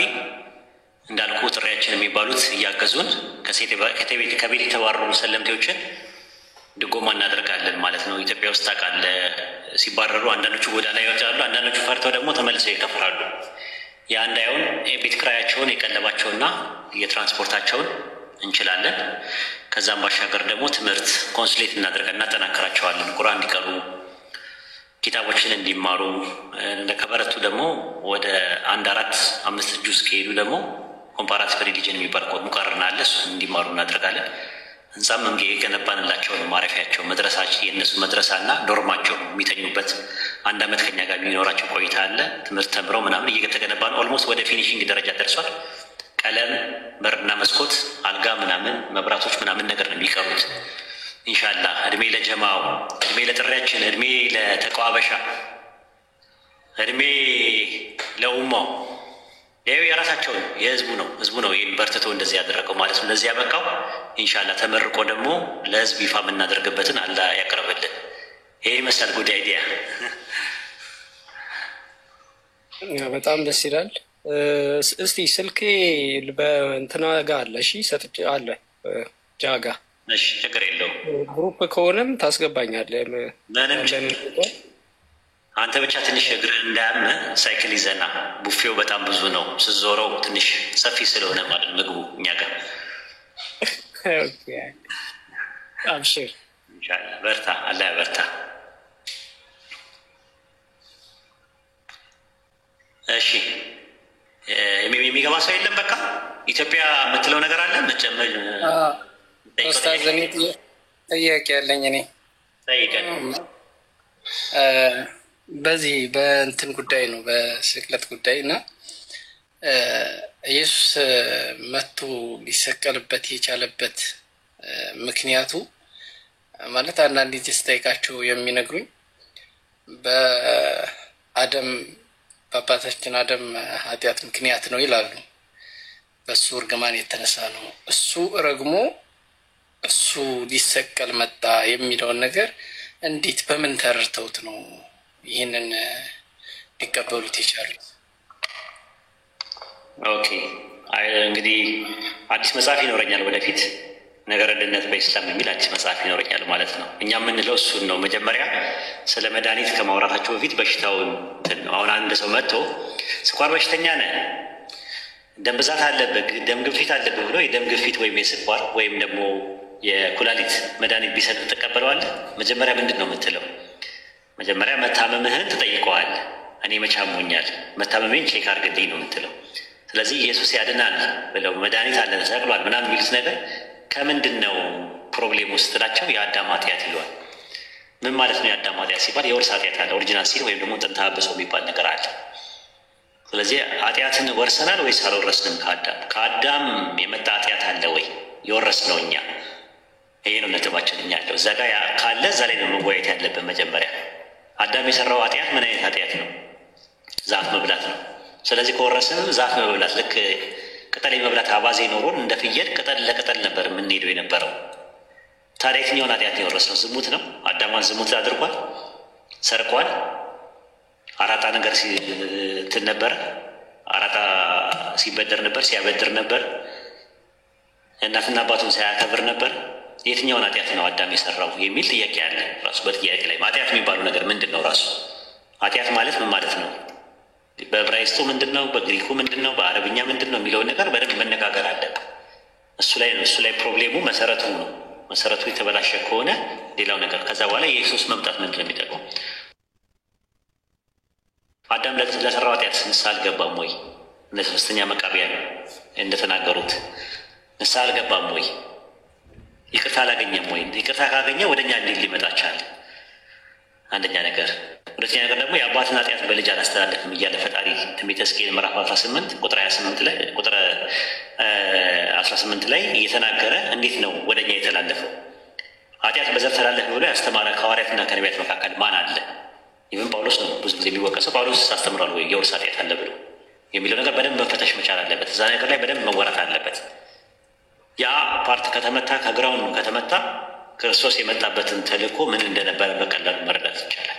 እንዳልኩ ጥሪያችን የሚባሉት እያገዙን ከቤት የተባረሩ ሰለምቴዎችን ድጎማ እናደርጋለን ማለት ነው። ኢትዮጵያ ውስጥ ታውቃለህ፣ ሲባረሩ አንዳንዶቹ ጎዳና ይወጣሉ፣ አንዳንዶቹ ፈርተው ደግሞ ተመልሰው ይከፍራሉ። ያ እንዳይሆን የቤት ክራያቸውን የቀለባቸውና የትራንስፖርታቸውን እንችላለን። ከዛም ባሻገር ደግሞ ትምህርት ኮንስሌት እናጠናክራቸዋለን። ቁርአን እንዲቀሩ፣ ኪታቦችን እንዲማሩ ከበረቱ ደግሞ ወደ 1 4 5 ጁዝ ከሄዱ ደግሞ ኮምፓራቲቭ ሪሊጅን የሚባል ሙቀርና አለ፣ እሱ እንዲማሩ እናደርጋለን። ህንጻም የገነባንላቸው ነው። ማረፊያቸው መድረሳቸው፣ የእነሱ መድረሳና ዶርማቸው የሚተኙበት 1 ዓመት ከኛ ጋር የሚኖራቸው ቆይታ አለ። ትምህርት ተምረው ምናምን እየተገነባ ነው። ኦልሞስት ወደ ፊኒሽንግ ደረጃ ደርሷል። ቀለም፣ በርና መስኮት፣ አልጋ ምናምን መብራቶች ምናምን ነገር ነው የሚቀሩት። ኢንሻላህ እድሜ ለጀማው፣ እድሜ ለጥሪያችን፣ እድሜ ለተቋበሻ፣ እድሜ ለኡማው። ይኸው የራሳቸው የህዝቡ ነው። ህዝቡ ነው ይህን በርትቶ እንደዚህ ያደረገው ማለት ነው። ለዚህ ያበቃው ኢንሻላህ ተመርቆ ደግሞ ለህዝብ ይፋ የምናደርግበትን አላህ ያቀርብልን። ይሄ ይመስላል ጉዳይ አይዲያ። በጣም ደስ ይላል። እስቲ ስልኬ በእንትና ጋ አለ። እሺ ሰጥቼ አለ ጃጋ። እሺ ችግር የለውም። ግሩፕ ከሆነም ታስገባኛለህ። ምንም አንተ ብቻ ትንሽ እግር እንዳያመ ሳይክል ይዘና። ቡፌው በጣም ብዙ ነው፣ ስዞረው ትንሽ ሰፊ ስለሆነ ማለት ምግቡ እኛ ጋር። አብሽር ኢንሻላህ። በርታ፣ አላህ በርታ። እሺ የሚገባ ሰው የለም። በቃ ኢትዮጵያ የምትለው ነገር አለ መጨመር። ኡስታዝ እኔ ጥያቄ ያለኝ እኔ በዚህ በእንትን ጉዳይ ነው፣ በስቅለት ጉዳይ እና ኢየሱስ መጥቶ ሊሰቀልበት የቻለበት ምክንያቱ ማለት አንዳንድ ጊዜ ስጠይቃቸው የሚነግሩኝ በአባታችን አደም ኃጢአት ምክንያት ነው ይላሉ። በሱ እርግማን የተነሳ ነው። እሱ ረግሞ እሱ ሊሰቀል መጣ የሚለውን ነገር እንዴት በምን ተረድተውት ነው ይህንን ሊቀበሉት የቻሉት? ኦኬ እንግዲህ አዲስ መጽሐፍ ይኖረኛል ወደፊት ነገር ድነት በኢስላም የሚል አዲስ መጽሐፍ ይኖረኛል ማለት ነው። እኛ የምንለው እሱን ነው። መጀመሪያ ስለ መድኃኒት ከማውራታቸው በፊት በሽታውን ነው። አሁን አንድ ሰው መጥቶ ስኳር በሽተኛ ነህ፣ ደም ብዛት አለብህ፣ ደም ግፊት አለብህ ብሎ የደም ግፊት ወይም የስኳር ወይም ደግሞ የኩላሊት መድኃኒት ቢሰጥ ትቀበለዋለህ? መጀመሪያ ምንድን ነው የምትለው? መጀመሪያ መታመምህን ትጠይቀዋለህ። እኔ መቼ አሞኛል፣ መታመሜን ቼክ አድርግልኝ ነው የምትለው። ስለዚህ ኢየሱስ ያድናል ብለው መድኃኒት አለ ተሰቅሏል ምናምን የሚሉት ነገር ከምንድን ነው ፕሮብሌም ውስጥ ላቸው የአዳም ኃጢአት ይለዋል። ምን ማለት ነው የአዳም ኃጢአት ሲባል? የውርስ ኃጢአት አለ፣ ኦሪጂናል ሲል ወይም ደግሞ ጥንተ አብሶ የሚባል ነገር አለ። ስለዚህ ኃጢአትን ወርሰናል ወይስ አልወረስንም? ከአዳም የመጣ ኃጢአት አለ ወይ የወረስ ነው እኛ? ይሄ ነው ነጥባችን እኛ ያለው እዛ ጋ ካለ እዛ ላይ ነው መወያየት ያለብን። መጀመሪያ አዳም የሰራው ኃጢአት ምን አይነት ኃጢአት ነው? ዛፍ መብላት ነው። ስለዚህ ከወረስን ዛፍ መብላት፣ ልክ ቅጠል የመብላት አባዜ ኖሮን እንደ ፍየል ቅጠል ለቅጠል ነበር የምንሄደው የነበረው። ታዲያ የትኛውን ኃጢአት ነው የወረስነው? ዝሙት ነው። አዳሟን ዝሙት አድርጓል፣ ሰርቋል፣ አራጣ ነገር እንትን ነበረ፣ አራጣ ሲበደር ነበር፣ ሲያበድር ነበር፣ እናትና አባቱን ሳያከብር ነበር። የትኛውን ኃጢአት ነው አዳም የሰራው የሚል ጥያቄ አለ ራሱ በጥያቄ ላይ። ኃጢአት የሚባለው ነገር ምንድን ነው? ራሱ ኃጢአት ማለት ምን ማለት ነው? በዕብራይስጡ ምንድን ነው? በግሪኩ ምንድን ነው? በአረብኛ ምንድን ነው የሚለውን ነገር በደንብ መነጋገር አለብን። እሱ ላይ ነው ፕሮብሌሙ መሰረቱ ነው። መሰረቱ የተበላሸ ከሆነ ሌላው ነገር ከዛ በኋላ የኢየሱስ መምጣት ምንድን ነው የሚጠቅመው? አዳም ለሰራው ኃጢአት ንስሐ አልገባም ወይ? እነ ሶስተኛ መቃብያን እንደተናገሩት ንስሐ አልገባም ወይ? ይቅርታ አላገኘም ወይ? ይቅርታ ካገኘ ወደ እኛ እንዴት ሊመጣ ቻለ? አንደኛ ነገር። ሁለተኛ ነገር ደግሞ የአባትን ኃጢአት በልጅ አላስተላለፍም እያለ ፈጣሪ ትንቢተ ሕዝቅኤል ምዕራፍ 18 ቁጥር 28 ላይ ቁጥር 18 ላይ እየተናገረ እንዴት ነው ወደ እኛ የተላለፈው? ኃጢአት በዘር ተላለፈ ብሎ ያስተማረ ከሐዋርያትና ከነቢያት መካከል ማን አለ? ይህም ጳውሎስ ነው ብዙ ጊዜ የሚወቀሰው። ጳውሎስ አስተምሯል ወይ የውርስ ኃጢአት አለ ብሎ የሚለው ነገር በደንብ መፈተሽ መቻል አለበት። እዛ ነገር ላይ በደንብ መወራት አለበት። ያ ፓርት ከተመታ ከግራውንዱ ከተመታ ክርስቶስ የመጣበትን ተልእኮ ምን እንደነበረ በቀላሉ መረዳት ይቻላል።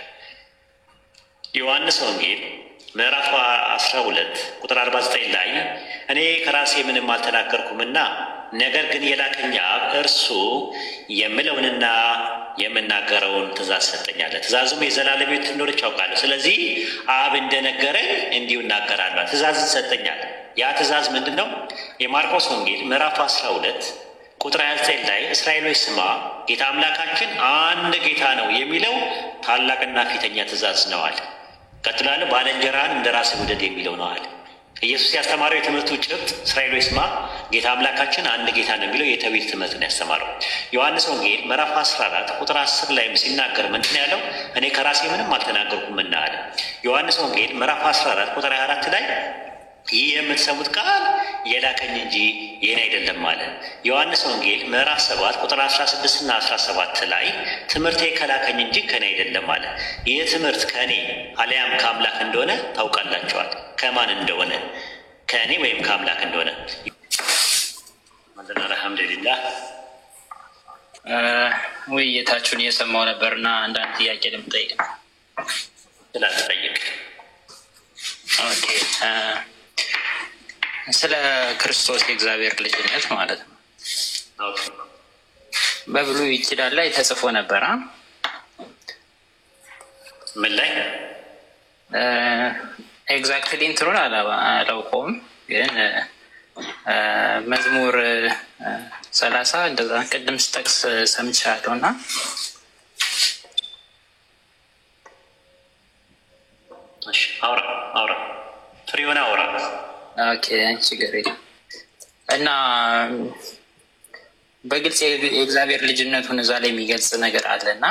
ዮሐንስ ወንጌል ምዕራፍ 12 ቁጥር 49 ላይ እኔ ከራሴ ምንም አልተናገርኩምና ነገር ግን የላከኝ አብ እርሱ የምለውንና የምናገረውን ትእዛዝ ሰጠኛለ። ትእዛዙም የዘላለም ሕይወት እንደሆነች አውቃለሁ። ስለዚህ አብ እንደነገረኝ እንዲሁ እናገራለሁ። ትእዛዝን ሰጠኛል። ያ ትእዛዝ ምንድን ነው? የማርቆስ ወንጌል ምዕራፍ 12 ቁጥር 29 ላይ እስራኤሎች ስማ፣ ጌታ አምላካችን አንድ ጌታ ነው የሚለው ታላቅና ፊተኛ ትእዛዝ ነው አለ። ቀጥሎ ያለው ባልንጀራህን እንደ ራስህ ውደድ የሚለው ነው አለ። ኢየሱስ ያስተማረው የትምህርቱ ጭብጥ እስራኤሎች ስማ፣ ጌታ አምላካችን አንድ ጌታ ነው የሚለው የተውሂድ ትምህርት ነው ያስተማረው። ዮሐንስ ወንጌል ምዕራፍ 14 ቁጥር 10 ላይም ሲናገር ምንድን ነው ያለው? እኔ ከራሴ ምንም አልተናገርኩምና አለ። ዮሐንስ ወንጌል ምዕራፍ 14 ቁጥር 24 ላይ ይህ የምትሰሙት ቃል የላከኝ እንጂ የኔ አይደለም አለ። ዮሐንስ ወንጌል ምዕራፍ 7 ቁጥር 16 እና 17 ላይ ትምህርቴ ከላከኝ እንጂ ከኔ አይደለም አለ። ይህ ትምህርት ከኔ አልያም ከአምላክ እንደሆነ ታውቃላችኋል። ከማን እንደሆነ? ከእኔ ወይም ከአምላክ እንደሆነ። አልሐምዱሊላህ ውይይታችሁን እየሰማሁ ነበርና አንዳንድ ጥያቄ ልምጠይቅ ስላልጠይቅ ኦኬ። ስለ ክርስቶስ የእግዚአብሔር ልጅነት ማለት ነው በብሉይ ኪዳን ላይ ተጽፎ ነበረ። ምን ላይ ኤግዛክትሊ እንትኑን አላውቀውም፣ ግን መዝሙር 30 እንደዛ ቅድም ስጠቅስ ሰምቻለሁ እና አውራ ፍሪ ሆነ አውራ። ኦኬ ችግር የለም። እና በግልጽ የእግዚአብሔር ልጅነቱን እዛ ላይ የሚገልጽ ነገር አለና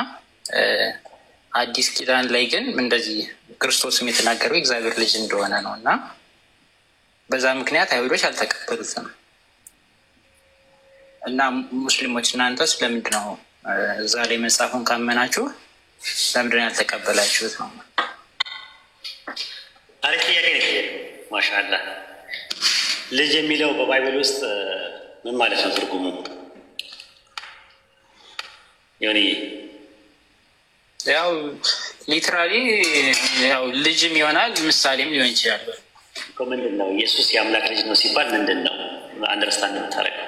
አዲስ ኪዳን ላይ ግን እንደዚህ ክርስቶስም የተናገረው የእግዚአብሔር ልጅ እንደሆነ ነው እና በዛ ምክንያት አይሁዶች አልተቀበሉትም። እና ሙስሊሞች እናንተ ስለምንድን ነው እዛ ላይ መጽሐፉን ካመናችሁ ለምንድን ነው ያልተቀበላችሁት ነው? አሪፍ ጥያቄ ነው። ማሻአላህ ልጅ የሚለው በባይብል ውስጥ ምን ማለት ነው? ትርጉሙ ዮኒ ያው ሊትራሊ ያው ልጅም ይሆናል ምሳሌም ሊሆን ይችላል። ምንድን ነው ኢየሱስ የአምላክ ልጅ ነው ሲባል ምንድን ነው አንደርስታንድ የምታደርገው?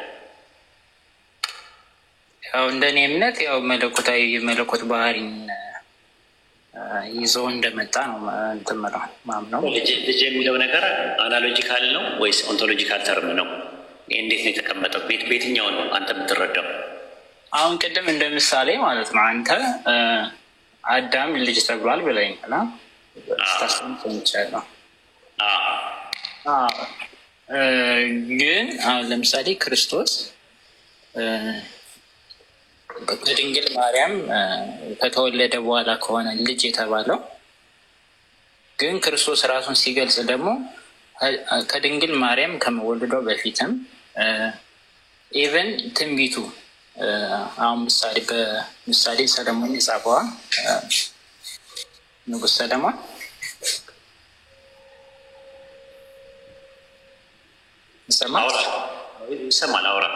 ያው እንደኔ እምነት ያው መለኮታዊ መለኮት ባህሪን ይዞ እንደመጣ ነው እንትምለው ማምነው። ልጅ የሚለው ነገር አናሎጂካል ነው ወይስ ኦንቶሎጂካል ተርም ነው? እንዴት ነው የተቀመጠው? በየትኛው ነው አንተ የምትረዳው? አሁን ቅድም እንደ ምሳሌ ማለት ነው አንተ አዳም ልጅ ተብሏል ብለኸኛል። ስታስብ ይቻላል። ግን አሁን ለምሳሌ ክርስቶስ ከድንግል ማርያም ከተወለደ በኋላ ከሆነ ልጅ የተባለው፣ ግን ክርስቶስ ራሱን ሲገልጽ ደግሞ ከድንግል ማርያም ከመወለዷ በፊትም ኢቨን ትንቢቱ አሁን በምሳሌ ሰለሞን የጻፈዋ ንጉሥ ሰለሞን ይሰማል አውራ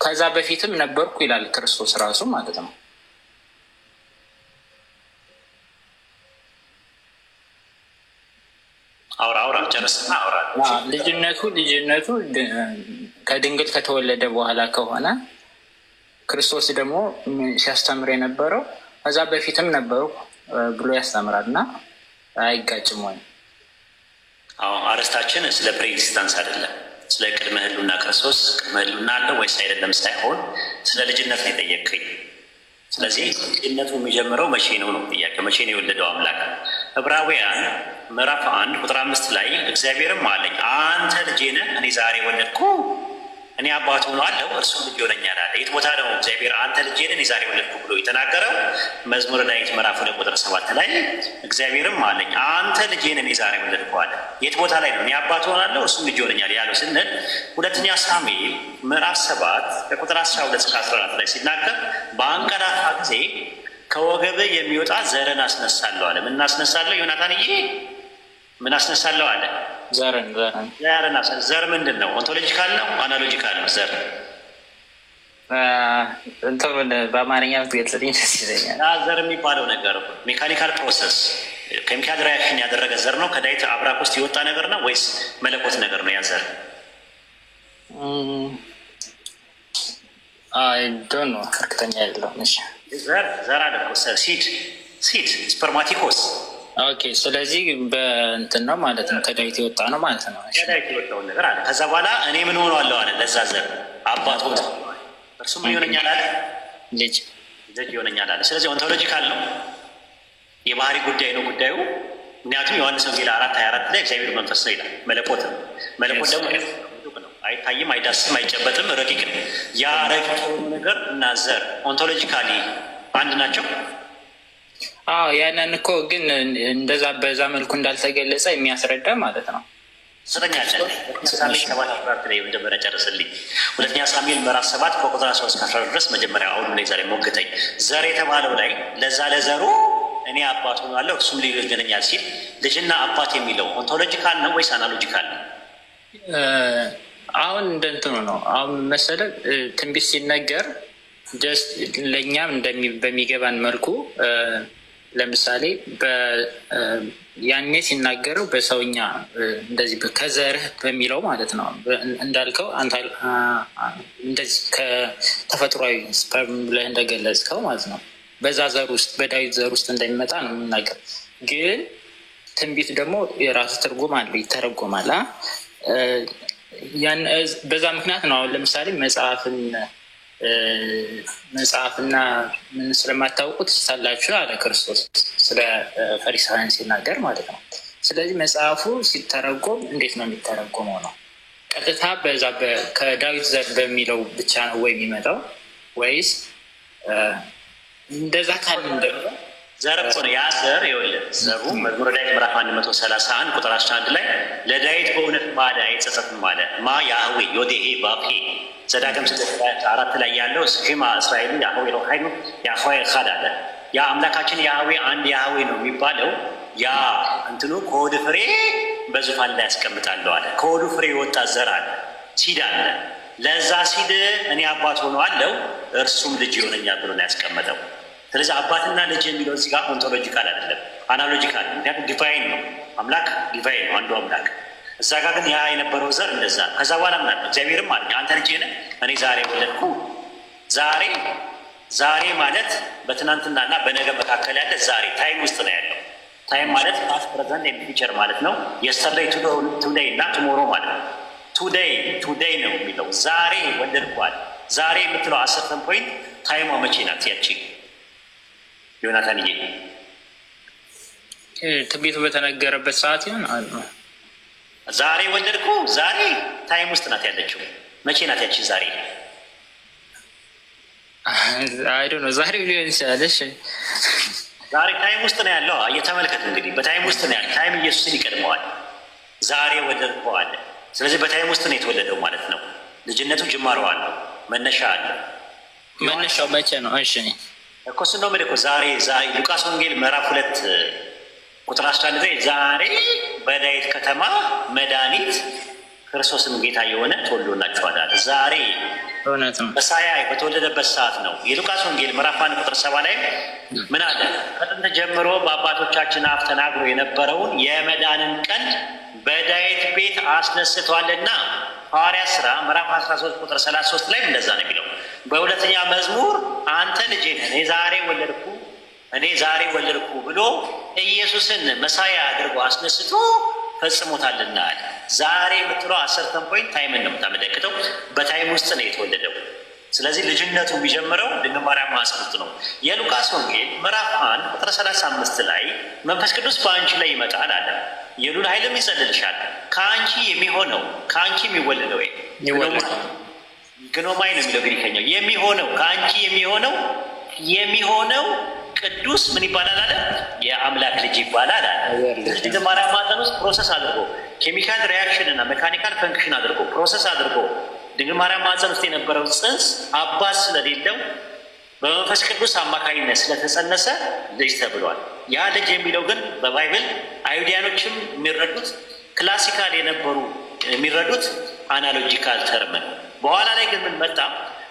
ከዛ በፊትም ነበርኩ ይላል ክርስቶስ ራሱ ማለት ነው። አውራ ጨረስና አውራ ልጅነቱ ከድንግል ከተወለደ በኋላ ከሆነ ክርስቶስ ደግሞ ሲያስተምር የነበረው ከዛ በፊትም ነበሩ ብሎ ያስተምራል እና አይጋጭም ወይ? አርስታችን ስለ ፕሬኤግዚስተንስ አይደለም፣ ስለ ቅድመ ህሉና ክርስቶስ ቅድመ ህሉና አለው ወይስ አይደለም ሳይሆን ስለ ልጅነት ነው የጠየቅከኝ። ስለዚህ ልጅነቱ የሚጀምረው መቼ ነው ነው ጥያቄ። መቼ ነው የወለደው አምላክ? ዕብራውያን ምዕራፍ 1 ቁጥር 5 ላይ እግዚአብሔርም አለኝ አንተ ልጄ ነህ እኔ ዛሬ ወለድኩ፣ እኔ አባቱ ሆነዋለሁ እርሱም ልጅ ይሆነኛል አለ። የት ቦታ ነው እግዚአብሔር አንተ ልጄ ነህ እኔ ዛሬ ወለድኩ ብሎ የተናገረው? መዝሙረ ዳዊት ምዕራፍ 2 ቁጥር 7 ላይ እግዚአብሔርም አለኝ አንተ ልጄ ነህ እኔ ዛሬ ወለድኩ አለ። የት ቦታ ላይ ነው እኔ አባቱ ሆነዋለሁ እርሱም ልጅ ይሆነኛል ያለው ስንል ሁለተኛ ሳሙኤል ምዕራፍ 7 ከቁጥር 12 እስከ 14 ላይ ሲናገር በአንቀላፋ ጊዜ ከወገብህ የሚወጣ ዘርን አስነሳለሁ አለ። ምን አስነሳለሁ ዮናታንዬ? ምን አስነሳለሁ አለ? ዘር ምንድን ነው? ኦንቶሎጂካል ነው አናሎጂካል ነው? ዘር በአማርኛ ብትገልጽልኝ ደስ ይለኛል። ዘር የሚባለው ነገር ሜካኒካል ፕሮሰስ ኬሚካል ሪያክሽን ያደረገ ዘር ነው? ከዳዊት አብራክ ውስጥ የወጣ ነገር ነው ወይስ መለኮት ነገር ነው? ያ ዘር ዶን ነው እርግጠኛ አይደለሁም። ዘር አለ ሲድ ስፐርማቲኮስ። ኦኬ፣ ስለዚህ በእንትን ነው ማለት ነው፣ ከዳዊት የወጣ ነው ማለት ነው። ከዳዊት የወጣውን ነገር አለ። ከዛ በኋላ እኔ ምን ሆነዋለሁ አለ ለዛ ዘር አባት ሆነ እርሱም ይሆነኛል አለ ልጅ ይሆነኛል አለ። ስለዚህ ኦንቶሎጂካል ነው፣ የባህሪ ጉዳይ ነው ጉዳዩ። ምክንያቱም ዮሐንስ ወንጌል 4:24 ላይ እግዚአብሔር መንፈስ ነው ይላል። መለኮት ደግሞ አይታይም፣ አይዳስም፣ አይጨበጥም፣ ረቂቅ ነው። ያ ረቂቅ ነገር እና ዘር ኦንቶሎጂካሊ አንድ ናቸው። ያንን እኮ ግን እንደዛ በዛ መልኩ እንዳልተገለጸ የሚያስረዳ ማለት ነው። ሁለተኛ ሳሙኤል ምዕራፍ 7 ከቁጥር 13 እስከ 14 ድረስ መጀመሪያ አሁን ላይ ዛሬ ሞግተኝ ዘር የተባለው ላይ ለዛ ለዘሩ እኔ አባት ሆናለሁ እርሱም ልጅ ይሆነኛል ሲል ልጅና አባት የሚለው ኦንቶሎጂካል ነው ወይስ አናሎጂካል ነው? አሁን እንደንትኑ ነው። አሁን መሰለህ ትንቢት ሲነገር ለእኛም በሚገባን መልኩ ለምሳሌ ያኔ ሲናገረው በሰውኛ እንደዚህ ከዘርህ በሚለው ማለት ነው እንዳልከው እንደዚህ ከተፈጥሯዊ ስፐርም ብለህ እንደገለጽከው ማለት ነው በዛ ዘር ውስጥ በዳዊት ዘር ውስጥ እንደሚመጣ ነው የምናገር። ግን ትንቢት ደግሞ የራሱ ትርጉም አለው፣ ይተረጎማል። በዛ ምክንያት ነው አሁን ለምሳሌ መጽሐፍና ምን ስለማታውቁት ሳላችሁ አለ ክርስቶስ ስለ ፈሪሳውያን ሲናገር ማለት ነው። ስለዚህ መጽሐፉ ሲተረጎም እንዴት ነው የሚተረጎመው ነው? ቀጥታ በዛ ከዳዊት ዘር በሚለው ብቻ ነው ወይ የሚመጣው ወይስ እንደዛ ካል ደግሞ ዘር እኮ ነው ያ ዘር። ይኸውልህ ዘሩ መዝሙረ ዳዊት ምዕራፍ 131 ቁጥር 11 ላይ ለዳዊት በእውነት ማለ አይጸጸትም አለ ማ ያህዌ ዮዴሄ ባፔ። ዘዳግም 6:4 ላይ ያለው ስማ እስራኤል ያህዌ ሮሃይኑ ያህዌ ኻድ አለ። ያ አምላካችን ያህዌ አንድ ያህዌ ነው የሚባለው ያ እንትኑ ከሆድ ፍሬ በዙፋን ላይ ያስቀምጣለሁ አለ። ከሆዱ ፍሬ የወጣ ዘር አለ፣ ሲድ አለ። ለዛ ሲል እኔ አባት ሆነዋለሁ እርሱም ልጅ ይሆነኛል ብሎ ነው ያስቀመጠው። ስለዚህ አባትና ልጅ የሚለው እዚህ ጋር ኦንቶሎጂካል አይደለም፣ አናሎጂካል። ምክንያቱም ዲቫይን ነው፣ አምላክ ዲቫይን ነው፣ አንዱ አምላክ። እዛ ጋር ግን ያ የነበረው ዘር እንደዛ። ከዛ በኋላ ምን አለ? እግዚአብሔርም አለ አንተ ልጄ ነህ እኔ ዛሬ ወለድኩ። ዛሬ ማለት በትናንትናና በነገ መካከል ያለ ዛሬ ታይም ውስጥ ነው ያለው። ታይም ማለት ፓስት ፕሬዘንት ኤንድ ፊውቸር ማለት ነው። የስተርዴይ ቱዴይ እና ቱሞሮ ማለት ነው። ቱዴይ ነው የሚለው ዛሬ ወለድኳል። ዛሬ የምትለው አሰርተን ፖይንት ታይሟ መቼ ናት? ያቺ ዮናታንዬ ትንቢቱ በተነገረበት ሰዓት ይሆን አሉ። ዛሬ ወለድኩ ዛሬ ታይም ውስጥ ናት ያለችው። መቼ ናት ያቺ ዛሬ? አይ ዶንት ኖ ዛሬ ሊሆን ይችላል። እሺ ዛሬ ታይም ውስጥ ነው ያለው። እየተመልከት እንግዲህ በታይም ውስጥ ነው ያለው። ታይም ኢየሱስን ይቀድመዋል። ዛሬ ወለድኩ አለ። ስለዚህ በታይም ውስጥ ነው የተወለደው ማለት ነው። ልጅነቱ ጅማሮ አለው፣ መነሻ አለ። መነሻው መቼ ነው? እሺ እኮ እሱን ነው የምልህ እኮ ዛሬ ሉቃስ ወንጌል ምዕራፍ 2 ቁጥር 11 ላይ ዛሬ በዳዊት ከተማ መድኃኒት ክርስቶስም ጌታ የሆነ ተወልዶላችኋል አለ። ዛሬ እውነት ነው። መሳያ በተወለደበት ሰዓት ነው። የሉቃስ ወንጌል ምዕራፍ 1 ቁጥር 7 ላይ ምን አለ? ከጥንት ጀምሮ በአባቶቻችን አፍ ተናግሮ የነበረውን የመዳንን ቀን በዳዊት ቤት አስነስቷልና። ሐዋርያት ሥራ ምዕራፍ 13 ቁጥር 33 ላይ እንደዛ ነው የሚለው። በሁለተኛ መዝሙር አንተ ልጄ ነህ እኔ ዛሬ ወለድኩ ብሎ ኢየሱስን መሳያ አድርጎ አስነስቶ ፈጽሞታልና አለ። ዛሬ የምትለው አሰርተን ፖይንት ታይምን ነው የምታመለክተው። በታይም ውስጥ ነው የተወለደው። ስለዚህ ልጅነቱ የሚጀምረው ድንግል ማርያም ማኅፀን ውስጥ ነው። የሉቃስ ወንጌል ምዕራፍ 1 ቁጥር 35 ላይ መንፈስ ቅዱስ በአንቺ ላይ ይመጣል አለ፣ የልዑል ኃይልም ይጸልልሻል። ከአንቺ የሚሆነው ከአንቺ የሚወለደው ግኖማይ ነው የሚለው ግሪከኛው። የሚሆነው ከአንቺ የሚሆነው ቅዱስ ምን ይባላል አለ? የአምላክ ልጅ ይባላል አለ። ድንግል ማርያም ማኅፀን ውስጥ ፕሮሰስ አድርጎ ኬሚካል ሪያክሽን እና ሜካኒካል ፈንክሽን አድርጎ ፕሮሰስ አድርጎ ድንግል ማርያም ማኅፀን ውስጥ የነበረው ጽንስ አባት ስለሌለው በመንፈስ ቅዱስ አማካኝነት ስለተጸነሰ ልጅ ተብሏል። ያ ልጅ የሚለው ግን በባይብል አይሁዳኖችም የሚረዱት ክላሲካል የነበሩ የሚረዱት አናሎጂካል ተርም ነው። በኋላ ላይ ግን ምን መጣ?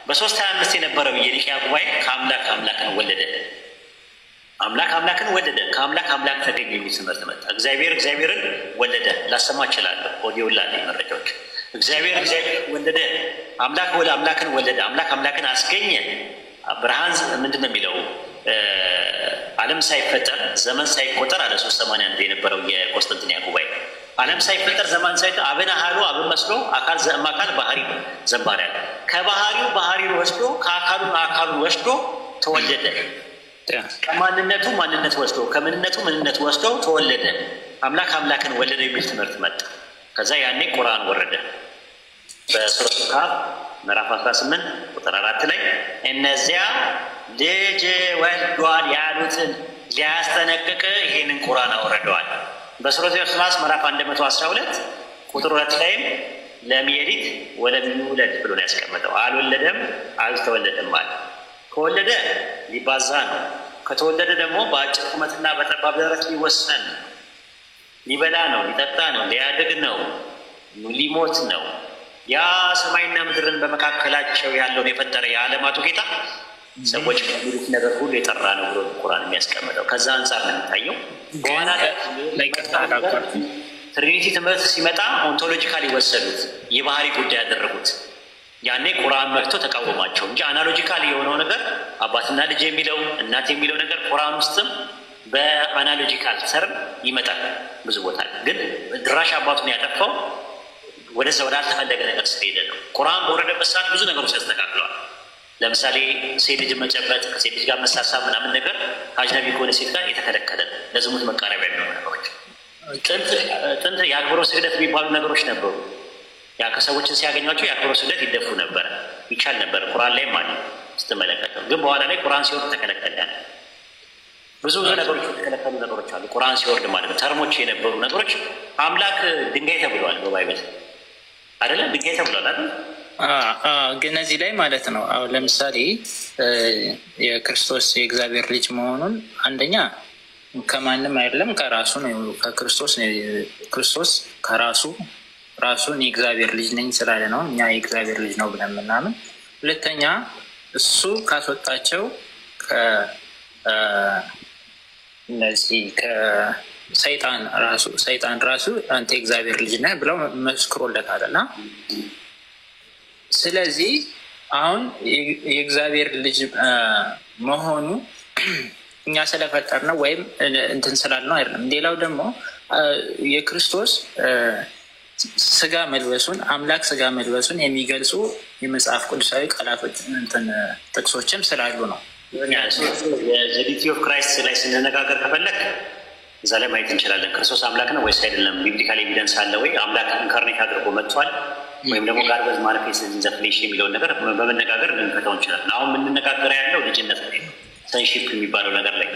በ325 የነበረው የኒቅያ ጉባኤ ከአምላክ አምላክን ወለደ፣ ከአምላክ አምላክ ተገኘ የሚል ትምህርት መጣ። እግዚአብሔርን ወለደ። ላሰማ እችላለሁ፣ ኦዲዮ ላለ መረጃዎች። እግዚአብሔር ወለደ፣ አምላክን ወለደ፣ አምላክን አስገኘ። ብርሃን ምንድን ነው የሚለው? ዓለም ሳይፈጠር ዘመን ሳይቆጠር አለ 381 የነበረው የቆስጠንጢንያ ጉባኤ። ዓለም ሳይፈጠር ዘመን ሳይቆጠር አብን አሃዱ አብን መስሎ አካል ዘእማካል ባህሪ ዘንባሪ አለ። ከባህሪው ባህሪውን ወስዶ ከአካሉን ወስዶ ተወለደ። ከማንነቱ ማንነት ወስዶ ከምንነቱ ምንነት ወስዶ ተወለደ። አምላክን ወለደ የሚል ትምህርት መጣ። ከዛ ያኔ ቁርአን ወረደ። በሱረቱ ካፍ ምዕራፍ 18 ቁጥር 4 ላይ እነዚያ ልጅ ወልዷል ያሉትን ሊያስጠነቅቅ ይሄንን ቁርአን አወረደዋል። በሱረቱ ኢኽላስ ምዕራፍ 112 ቁጥር 2 ላይም ለም የሊድ ወለም ይውለድ ብሎ ነው ያስቀመጠው። አልወለደም አልተወለደም ማለት። ከወለደ ሊባዛ ነው። ከተወለደ ደግሞ በአጭር ቁመትና በጠባብ ደረት ሊወሰን ነው። ሊበላ ነው፣ ሊጠጣ ነው፣ ሊያድግ ነው፣ ሊሞት ነው። ያ ሰማይና ምድርን በመካከላቸው ያለውን የፈጠረ የዓለማቱ ጌታ ሰዎች ከሚሉት ነገር ሁሉ የጠራ ነው ብሎ ቁርአን የሚያስቀምጠው ከዛ አንጻር ነው የሚታየው። በኋላ ትሪኒቲ ትምህርት ሲመጣ ኦንቶሎጂካል የወሰዱት የባህሪ ጉዳይ ያደረጉት ያኔ ቁርአን መጥቶ ተቃወማቸው እንጂ አናሎጂካል የሆነው ነገር አባትና ልጅ የሚለው እናት የሚለው ነገር ቁርአን ውስጥም በአናሎጂካል ተርም ይመጣል። ብዙ ቦታ ግን ድራሽ አባቱን ያጠፋው ወደዛ ወዳልተፈለገ ነገር ስለሄደ ነው። ቁርአን በወረደበት ሰዓት ብዙ ነገሮች ያስተካክለዋል። ለምሳሌ ሴት ልጅ መጨበጥ፣ ከሴት ልጅ ጋር መሳሳብ ምናምን ነገር አጅነቢ ከሆነ ሴት ጋር የተከለከለ ለዝሙት መቃረቢያ የሚሆኑ ነገሮች። ጥንት የአክብሮ ስግደት የሚባሉ ነገሮች ነበሩ። ያ ከሰዎችን ሲያገኟቸው የአክብሮ ስግደት ይደፉ ነበር፣ ይቻል ነበር። ቁርአን ላይም አለ ስትመለከተው። ግን በኋላ ላይ ቁርአን ሲወርድ ተከለከለ። ብዙ ነገሮች የተከለከሉ ነገሮች አሉ። ቁርአን ሲወርድ ማለት ነው። ተርሞች የነበሩ ነገሮች አምላክ ድንጋይ ተብሏል በባይብል አይደለም? ድንጋይ ተብሏል አይደል? ግን እዚህ ላይ ማለት ነው አሁን ለምሳሌ የክርስቶስ የእግዚአብሔር ልጅ መሆኑን አንደኛ ከማንም አይደለም ከራሱ ነው። ከክርስቶስ ነው። ክርስቶስ ከራሱ ራሱን የእግዚአብሔር ልጅ ነኝ ስላለ ነው እኛ የእግዚአብሔር ልጅ ነው ብለን ምናምን። ሁለተኛ እሱ ካስወጣቸው እነዚህ ሰይጣን ራሱ አንተ የእግዚአብሔር ልጅ ነህ ብለው መስክሮለታል። እና ስለዚህ አሁን የእግዚአብሔር ልጅ መሆኑ እኛ ስለፈጠር ነው ወይም እንትን ስላል ነው አይደለም። ሌላው ደግሞ የክርስቶስ ስጋ መልበሱን አምላክ ስጋ መልበሱን የሚገልጹ የመጽሐፍ ቅዱሳዊ ቃላቶች እንትን ጥቅሶችም ስላሉ ነው። የዲቲ ኦፍ ክራይስት ላይ ስንነጋገር ከፈለግ እዛ ላይ ማየት እንችላለን። ክርስቶስ አምላክ ነው ወይስ አይደለም? ቢብሊካል ኤቪደንስ አለ ወይ? አምላክ ኢንካርኔት አድርጎ መጥቷል ወይም ደግሞ ጋር በዝ ማኒፌስት ኢን ዘ ፍሌሽ የሚለውን ነገር በመነጋገር ልንፈታው እንችላለን። አሁን የምንነጋገር ያለው ልጅነት ነው። ሰንሺፕ የሚባለው ነገር ላይ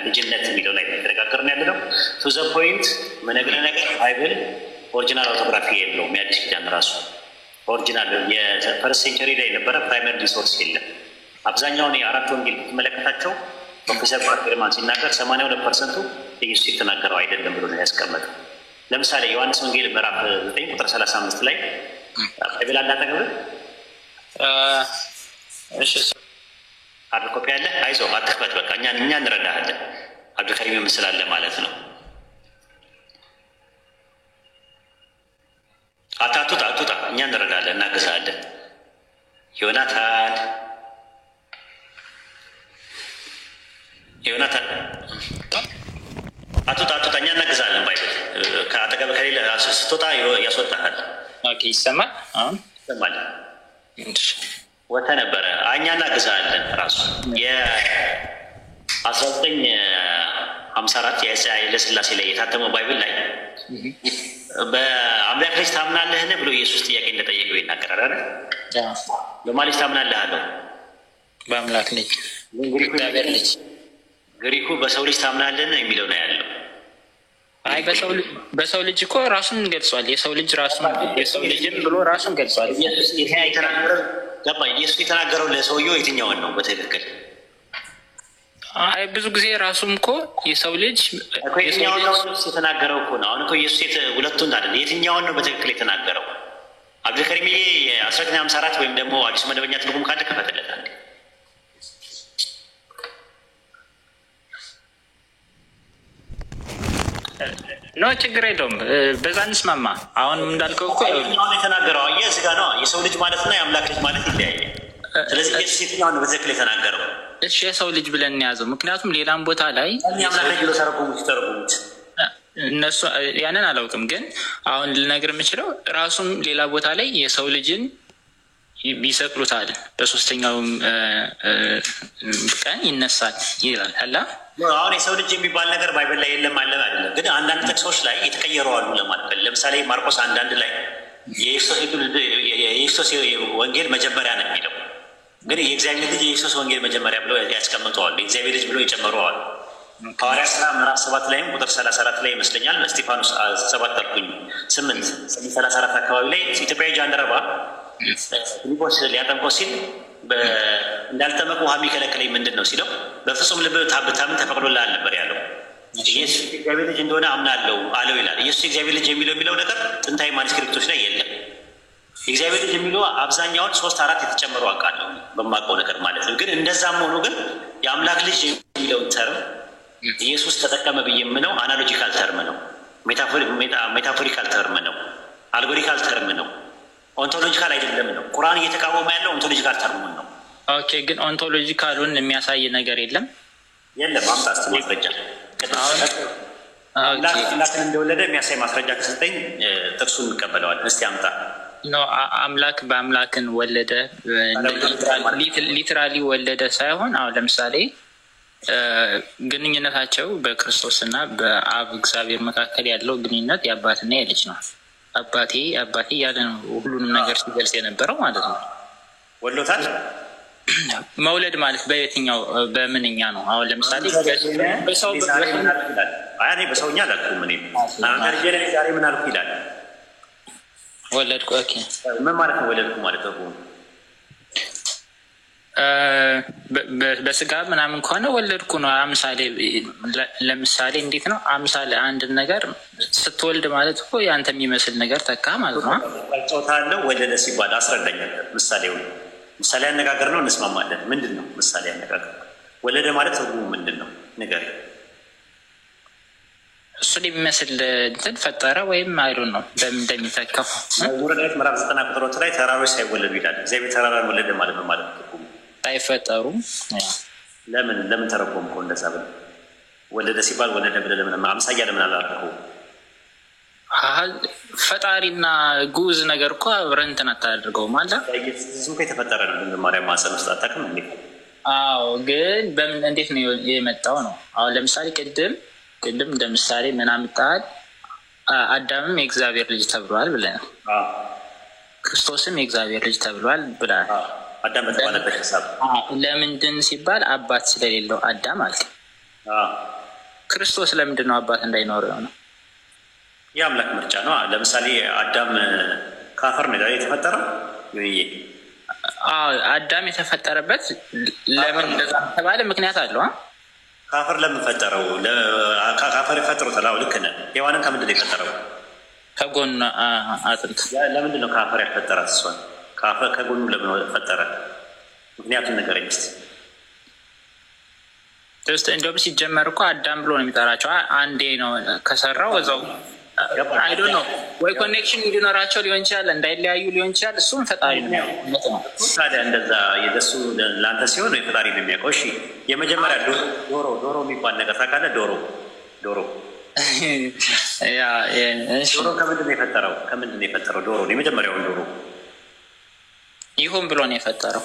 ልጅነት የሚለው ላይ ተነጋገርን ያለ ነው። ቱ ዘ ፖይንት መነግረህ ነገር ባይብል ኦሪጂናል አውቶግራፊ የለውም። የአዲስ ኪዳን ራሱ ኦሪጂናል የፈርስት ሴንቸሪ ላይ የነበረ ፕራይመሪ ሪሶርስ የለም። አብዛኛውን የአራት ወንጌል ብትመለከታቸው ፕሮፌሰር ባርገርማን ሲናገር 82% ኢየሱስ የተናገረው አይደለም ብሎ ነው ያስቀመጠው። ለምሳሌ ዮሐንስ ወንጌል ምዕራፍ 9 ቁጥር 35 ላይ ባይብል አላጠገብህ አድርጎ ያለ አይዞህ አትክፈት፣ በቃ እኛ እንረዳሃለን። አብዱልከሪም የምስላለ ማለት ነው። አትውጣ፣ እኛ እንረዳለን፣ እናግዛለን። ዮናታን አትውጣ፣ እኛ እናግዛለን። ባይብል ከአጠገብ ከሌለ ስትወጣ ያስወጣሃል። ይሰማል። አሁን ይሰማል። ወጥተህ ነበረ። እኛ እናግዛለን። ራሱ የ1954 የኃይለሥላሴ ላይ የታተመው ባይብል ላይ በአምላክ ልጅ ታምናለህን ብሎ ኢየሱስ ጥያቄ እንደጠየቀው ይናገራል። በማን ልጅ ታምናለህ አለው? በአምላክ ልጅ። ግሪኩ በሰው ልጅ ታምናለህን የሚለው ነው ያለው። አይ በሰው ልጅ እኮ ራሱን ገልጿል። የሰው ልጅ ራሱን የሰው ልጅም ብሎ ራሱን ገልጿል። ኢየሱስ የተናገረው ለሰውየው የትኛውን ነው በትክክል? አይ ብዙ ጊዜ ራሱም እኮ የሰው ልጅ የትኛውን ነው የተናገረው እኮ ነው። አሁን እኮ ኢየሱስ ሁለቱን አይደል፣ የትኛውን ነው በትክክል የተናገረው? አብዱልከሪምዬ የ1954 ወይም ደግሞ አዲሱ መደበኛ ትርጉም ካለ ከፈተለታል። ኖ ችግር የለውም፣ በዛ እንስማማ። አሁንም እንዳልከው እኮ የተናገረው አየህ፣ እዚህ ጋር ነው የሰው ልጅ ማለት እና የአምላክ ልጅ ማለት ይለያያል። ስለዚህ ኢየሱስ የትኛውን ነው በትክክል የተናገረው? እሺ የሰው ልጅ ብለን እንያዘው። ምክንያቱም ሌላም ቦታ ላይ የአምላክ ልጅ ብሎ ተረጉሙት እነሱ ያንን አላውቅም፣ ግን አሁን ልነግር የምችለው ራሱም ሌላ ቦታ ላይ የሰው ልጅን ይሰቅሉታል፣ በሶስተኛው ቀን ይነሳል ይላል አላ። አሁን የሰው ልጅ የሚባል ነገር ባይብል ላይ የለም አለ አይደለም፣ ግን አንዳንድ ጥቅሶች ላይ የተቀየሩ አሉ ለማለት። ለምሳሌ ማርቆስ አንዳንድ ላይ የኢየሱስ ወንጌል መጀመሪያ ነው የሚለው፣ ግን የእግዚአብሔር ልጅ የኢየሱስ ወንጌል መጀመሪያ ብለው ያስቀምጠዋል። የእግዚአብሔር ልጅ ብለው ይጨምረዋል። ሐዋርያት ሥራ ምዕራፍ 7 ላይም ቁጥር 34 ላይ ይመስለኛል እስጢፋኖስ 8:34 አካባቢ ላይ ኢትዮጵያዊ ጃንደረባ ፊልጶስ ሊያጠምቀው ሲል እንዳልጠመቅ ውሃ የሚከለክለኝ ምንድን ነው ሲለው በፍጹም ልብ ብታምን ተፈቅዶልሃል ነበር ያለው። ኢየሱስ የእግዚአብሔር ልጅ እንደሆነ አምናለሁ አለው ይላል። ኢየሱስ የእግዚአብሔር ልጅ የሚለው ነገር ጥንታዊ ማኑስክሪፕቶች ላይ የለም። የእግዚአብሔር ልጅ የሚለው አብዛኛውን 3-4 የተጨመሩ አውቃለሁ በማውቀው ነገር ማለት ነው። ግን እንደዛም ሆኖ ግን የአምላክ ልጅ የሚለውን ተርም ኢየሱስ ተጠቀመ ብዬ የምነው አናሎጂካል ተርም ነው፣ ሜታፎሪካል ተርም ነው፣ አልጎሪካል ተርም ነው፣ ኦንቶሎጂካል አይደለም ነው። ቁርአን እየተቃወመ ያለው ኦንቶሎጂካል ተርሙን ነው። ኦኬ፣ ግን ኦንቶሎጂካሉን የሚያሳይ ነገር የለም። አምጣ እስኪ ማስረጃ። አምላክን እንደወለደ የሚያሳይ ማስረጃ ከሰጠኝ ጥቅሱን እንቀበለዋል። እስቲ አምጣ። አምላክ በአምላክን ወለደ ሊትራሊ ወለደ ሳይሆን አሁን ለምሳሌ ግንኙነታቸው በክርስቶስ እና በአብ እግዚአብሔር መካከል ያለው ግንኙነት የአባትና የልጅ ነው። አባቴ እያለ ነው ሁሉንም ነገር ሲገልጽ የነበረው ማለት ነው። ወሎታል። መውለድ ማለት በየትኛው በምንኛ ነው? አሁን ለምሳሌ በሰውኛ አላልኩም እኔ ዛሬ ምን አልኩ ይላል። ወለድኩ። ኦኬ፣ ምን ማለት ነው ወለድኩ ማለት ነው? በስጋ ምናምን ከሆነ ወለድኩ ነው። አምሳሌ ለምሳሌ እንዴት ነው አምሳሌ አንድ ነገር ስትወልድ ማለት እኮ ያንተ የሚመስል ነገር ተካ ማለት ነው። ጾታ አለው ወለደ ሲባል አስረዳኛል። ምሳሌ አነጋገር ነው፣ እንስማማለን። ምንድን ነው ምሳሌ አነጋገር? ወለደ ማለት ትርጉሙ ምንድን ነው ነገር? እሱን የሚመስል እንትን ፈጠረ ወይም አይሉን ነው በምን እንደሚተካው መዝሙረ ዳዊት ምዕራፍ 90 ቁጥር 2 ላይ ተራሮች ሳይወለዱ ይላል። እግዚአብሔር ተራራን ወለደ ማለት ነው ማለት ነው። አይፈጠሩም። ለምን ተረጎምከው እንደዛ ብለህ? ወለደ ሲባል ወለደ ብለህ ለምን አምሳያ ለምን አላልከው? ፈጣሪና ጉዝ ነገር እኮ አብረን እንትን አታደርገውም አለ። ዝም እኮ የተፈጠረ ነው። ድንግል ማርያም ማህፀን ውስጥ አታውቅም እንዴ? አዎ፣ ግን በምን እንዴት ነው የመጣው ነው? አሁን ለምሳሌ ቅድም እንደ ምሳሌ ምን አምጣል? አዳምም የእግዚአብሔር ልጅ ተብሏል ብለናል። ክርስቶስም የእግዚአብሔር ልጅ ተብሏል ብለናል። አዳም በተባለበት ሀሳብ ለምንድን ሲባል አባት ስለሌለው አዳም አልክ። ክርስቶስ ለምንድን ነው አባት እንዳይኖረው ነው? የአምላክ ምርጫ ነው። ለምሳሌ አዳም ከአፈር ነው የተፈጠረው። አዳም የተፈጠረበት ለምን እንደዛ ተባለ? ምክንያት አለው። ከአፈር ለምን ፈጠረው? ከአፈር የፈጠሩታል። ልክ ነህ። ሔዋንን ከምንድን ነው የፈጠረው? ከጎን አጥንት። ለምንድን ነው ከአፈር ያልፈጠራት እሷን? ከጎኑ ለምን ፈጠረ? ምክንያቱም ንገረኝ እስኪ። እንደውም ሲጀመር እኮ አዳም ብሎ ነው የሚጠራቸው። አንዴ ነው ከሰራው እዛው አይዶ ነው ወይ ኮኔክሽን እንዲኖራቸው ሊሆን ይችላል፣ እንዳይለያዩ ሊሆን ይችላል። እሱም ፈጣሪ ነው። ታዲያ እንደዛ የደሱ ለአንተ ሲሆን ፈጣሪ ነው የሚያውቀው። እሺ የመጀመሪያ ዶሮ የሚባል ነገር ታውቃለህ? ዶሮ ከምንድን ነው የፈጠረው? ዶሮ የመጀመሪያውን ዶሮ ይሁን ብሎ ነው የፈጠረው።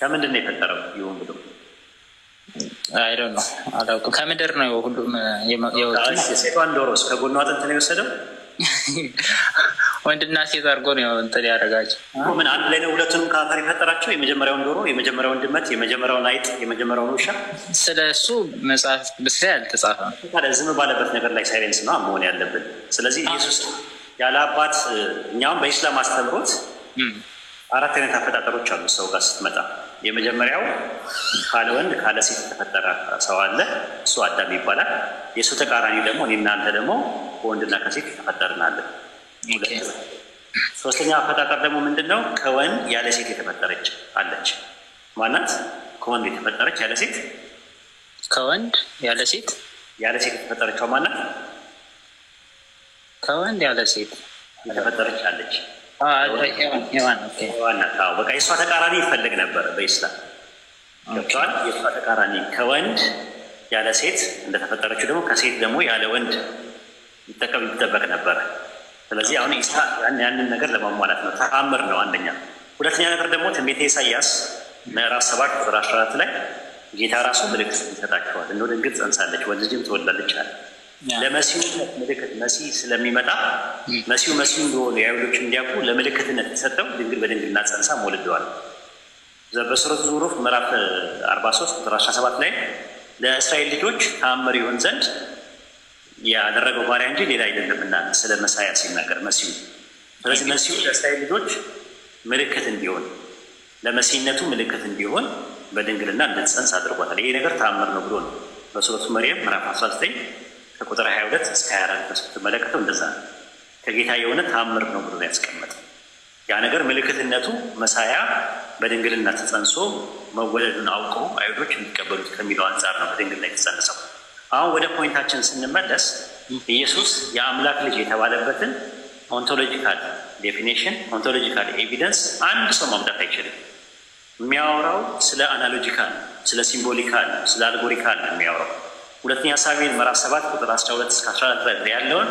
ከምንድን ነው የፈጠረው? ይሁን ብሎ አይዶ ነው አላውቅም። ከምድር ነው ሁሉም የወጡት። ሴቷን ዶሮ ከጎኗ አጥንት ነው የወሰደው። ወንድና ሴት አድርጎ ነው እንትን ያደረጋቸው። ምን አንድ ላይ ነው ሁለቱንም ከአፈር የፈጠራቸው? የመጀመሪያውን ዶሮ፣ የመጀመሪያውን ድመት፣ የመጀመሪያውን አይጥ፣ የመጀመሪያውን ውሻ። ስለ እሱ መጽሐፍ ብስ ላይ አልተጻፈም። ዝም ባለበት ነገር ላይ ሳይለንስ ነው መሆን ያለብን። ስለዚህ ኢየሱስ ያለ አባት፣ እኛውም በኢስላም አስተምሮት 4 አይነት አፈጣጠሮች አሉ ሰው ጋር ስትመጣ። የመጀመሪያው ካለ ወንድ ካለ ሴት የተፈጠረ ሰው አለ፣ እሱ አዳም ይባላል። የእሱ ተቃራኒ ደግሞ እኔ እናንተ ደግሞ ከወንድና ከሴት የተፈጠርናለን። ሶስተኛው አፈጣጠር ደግሞ ምንድን ነው? ከወንድ ያለ ሴት የተፈጠረች አለች። ማናት? ከወንድ የተፈጠረች ያለ ሴት። ከወንድ ያለ ሴት የተፈጠረችው ማናት? ከወንድ ያለ ሴት የተፈጠረች አለች። በቃ የእሷ ተቃራኒ ይፈልግ ነበር በኢስላም ገብተዋል። የእሷ ተቃራኒ ከወንድ ያለ ሴት እንደተፈጠረችው ደግሞ ከሴት ደግሞ ያለ ወንድ ይጠበቅ ነበረ። ስለዚህ አሁን ኢሳ ያንን ነገር ለማሟላት ነው። ተአምር ነው አንደኛ። ሁለተኛ ነገር ደግሞ ትንቢተ ኢሳይያስ ምዕራፍ 7 ቁጥር 14 ላይ ጌታ ራሱ ምልክት ይሰጣቸዋል። እነሆ ድንግል ጸንሳለች፣ ወንድ ልጅም ትወልዳለች አለ። ለመሲሁ ምልክት መሲህ ስለሚመጣ መሲሁ እንደሆነ የአይሁዶች እንዲያውቁ ለምልክትነት የተሰጠው ድንግል በድንግልና ጸንሳ ወልደዋል። በሱረቱ ዙሩፍ ምዕራፍ 43 ቁጥር 17 ላይ ለእስራኤል ልጆች ተአምር ይሆን ዘንድ ያደረገው ባሪያ እንጂ ሌላ አይደለምና ስለ መሳያ ሲናገር መሲሁ። ስለዚህ መሲሁ ለእስራኤል ልጆች ምልክት እንዲሆን፣ ለመሲህነቱ ምልክት እንዲሆን በድንግልና እንድትጸንስ አድርጓታል። ይሄ ነገር ተአምር ነው ብሎ ነው በሱረቱ መርየም ምዕራፍ 19 ከቁጥር 22 እስከ 24 ስትመለከተው እንደዛ ነው። ከጌታ የሆነ ተአምር ነው ብሎ ያስቀመጠው ያ ነገር ምልክትነቱ መሳያ በድንግልና ተጸንሶ መወለዱን አውቀው አይሁዶች እንዲቀበሉት ከሚለው አንጻር ነው በድንግልና የተጸነሰው። አሁን ወደ ፖይንታችን ስንመለስ ኢየሱስ የአምላክ ልጅ የተባለበትን ኦንቶሎጂካል ዴፊኒሽን፣ ኦንቶሎጂካል ኤቪደንስ አንድ ሰው ማምጣት አይችልም። የሚያወራው ስለ አናሎጂካል፣ ስለ ሲምቦሊካል፣ ስለ አልጎሪካል ነው የሚያወራው። ሁለተኛ ሳሙኤል ምዕራፍ 7 ቁጥር 12 እስከ 14 ላይ ያለውን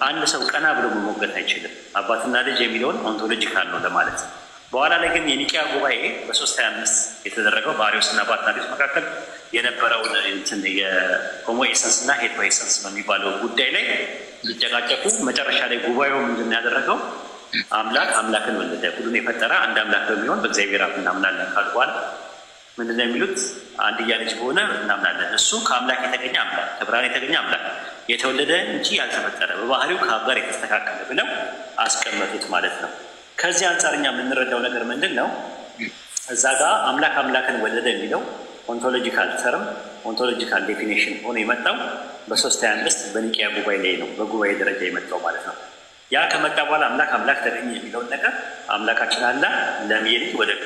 አንድ ሰው ቀና ብሎ መሞገት አይችልም። አባትና ልጅ የሚለውን ኦንቶሎጂካል ነው ለማለት። በኋላ ላይ ግን የኒቂያ ጉባኤ በ325 የተደረገው በአርዮስና በአትናቴዎስ መካከል የነበረውን የሆሞ ኤሰንስ እና ሄትሮ ኤሰንስ በሚባለው ጉዳይ ላይ ሊጨቃጨቁ መጨረሻ ላይ ጉባኤው ምንድን ያደረገው አምላክን ወለደ። ሁሉን የፈጠረ አንድ አምላክ በሚሆን በእግዚአብሔር አብ እናምናለን ካሉ በኋላ ምንድን ነው የሚሉት? አንድያ ልጅ በሆነ እናምናለን። እሱ ከአምላክ የተገኘ አምላክ፣ ከብርሃን የተገኘ አምላክ፣ የተወለደ እንጂ ያልተፈጠረ፣ በባህሪው ከአብ ጋር የተስተካከለ ብለው አስቀመጡት ማለት ነው። ከዚህ አንጻር እኛ የምንረዳው ነገር ምንድን ነው? እዛ ጋር አምላክን ወለደ የሚለው ኦንቶሎጂካል ተርም ኦንቶሎጂካል ዴፊኒሽን ሆኖ የመጣው በ325 በኒቂያ ጉባኤ ላይ ነው። በጉባኤ ደረጃ የመጣው ማለት ነው። ያ ከመጣ በኋላ አምላክ ተገኘ የሚለውን ነገር አምላካችን አላህ ለሚየልጅ ወለደ፣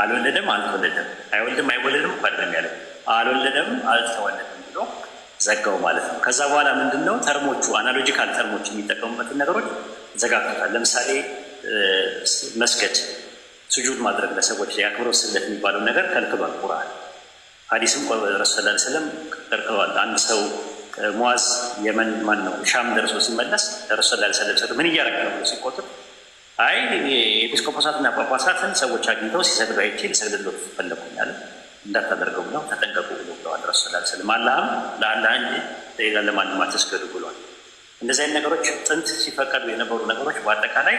አልወለደም፣ አልተወለደም፣ አይወልድም፣ አይወለድም እኮ አይደለም ያለው፣ አልወለደም፣ አልተወለደም ብሎ ዘጋው ማለት ነው። ከዛ በኋላ ምንድነው ተርሞቹ አናሎጂካል ተርሞች የሚጠቀሙበትን ነገሮች ዘጋግቶታል። ለምሳሌ መስገድ፣ ስጁድ ማድረግ ለሰዎች የአክብሮት ስግደት የሚባለው ነገር ከልክሏል ቁርአን። ሐዲስም ረሱል ሰለላሁ ዐለይሂ ወሰለም ከልክለዋል። አንድ ሰው ሙዓዝ የመን ሻም ደርሶ ሲመለስ ረሱል ሰለላሁ ዐለይሂ ወሰለም ምን እያደረገ ነው ብሎ ሲቆጥር አይ ኤጲስቆጶሳትና ጳጳሳትን ሰዎች አግኝተው ሲሰግዱ አይቼ ሊሰግድልዎት ፈለኩኛል እንዳታደርገው ብለው ተጠንቀቁ ብለዋል ረሱል ሰለላሁ ዐለይሂ ወሰለም። አላህም ለአላህ እንጂ ሌላ ለማንም አትስገዱ ብሏል። እንደዚህ አይነት ነገሮች ጥንት ሲፈቀዱ የነበሩ ነገሮች በአጠቃላይ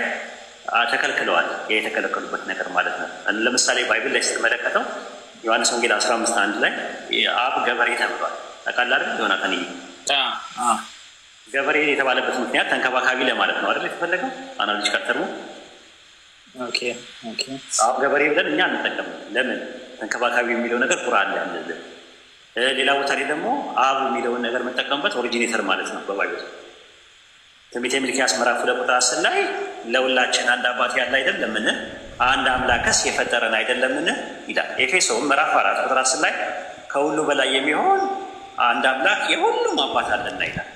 ተከልክለዋል። የተከለከሉበት ነገር ማለት ነው። ለምሳሌ ባይብል ላይ ስትመለከተው ዮሐንስ ወንጌል 15:1 ላይ አብ ገበሬ ተብሏል። ታውቃለህ አይደል? ዮናታን ገበሬ የተባለበት ምክንያት ተንከባካቢ ለማለት ነው አይደል የተፈለገው አናሎጂካል ተርሙ። አብ ገበሬ ብለን እኛ አንጠቀምም። ለምን? ተንከባካቢ የሚለው ነገር ቁርአን ላይ አለ። ሌላ ቦታ ላይ ደግሞ አብ የሚለውን ነገር የምንጠቀምበት ኦሪጂኔተር ማለት ነው በባይብል ትንቢተ ሚልክያስ ምዕራፍ 2:10 ላይ ለሁላችን አንድ አባት ያለ አይደለምን? አንድ አምላክስ የፈጠረን አይደለምን ይላል። ኤፌሶን ምዕራፍ 4:10 ላይ ከሁሉ በላይ የሚሆን አንድ አምላክ የሁሉም አባት አለና ይላል።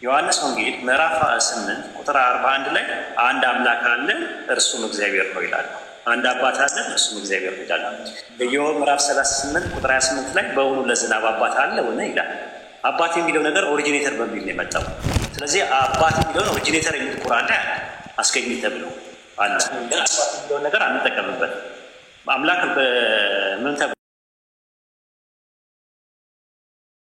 ዮሐንስ ወንጌል ምዕራፍ 8:41 ላይ አንድ አምላክ አለ እርሱም እግዚአብሔር ነው ይላል። አንድ አባት አለ እርሱም እግዚአብሔር ነው ይላል። በኢዮብ ምዕራፍ 38:28 ላይ በእውኑ ለዝናብ አባት አለውን ይላል። አባት የሚለው ነገር ኦሪጂኔተር በሚል ነው የመጣው። ስለዚህ አባት የሚለውን ኦሪጂኔተር የሚል ቁርአን ላይ አስገኝ ተብሎ አለ። አባት የሚለውን ነገር አንጠቀምበት። አምላክ በምን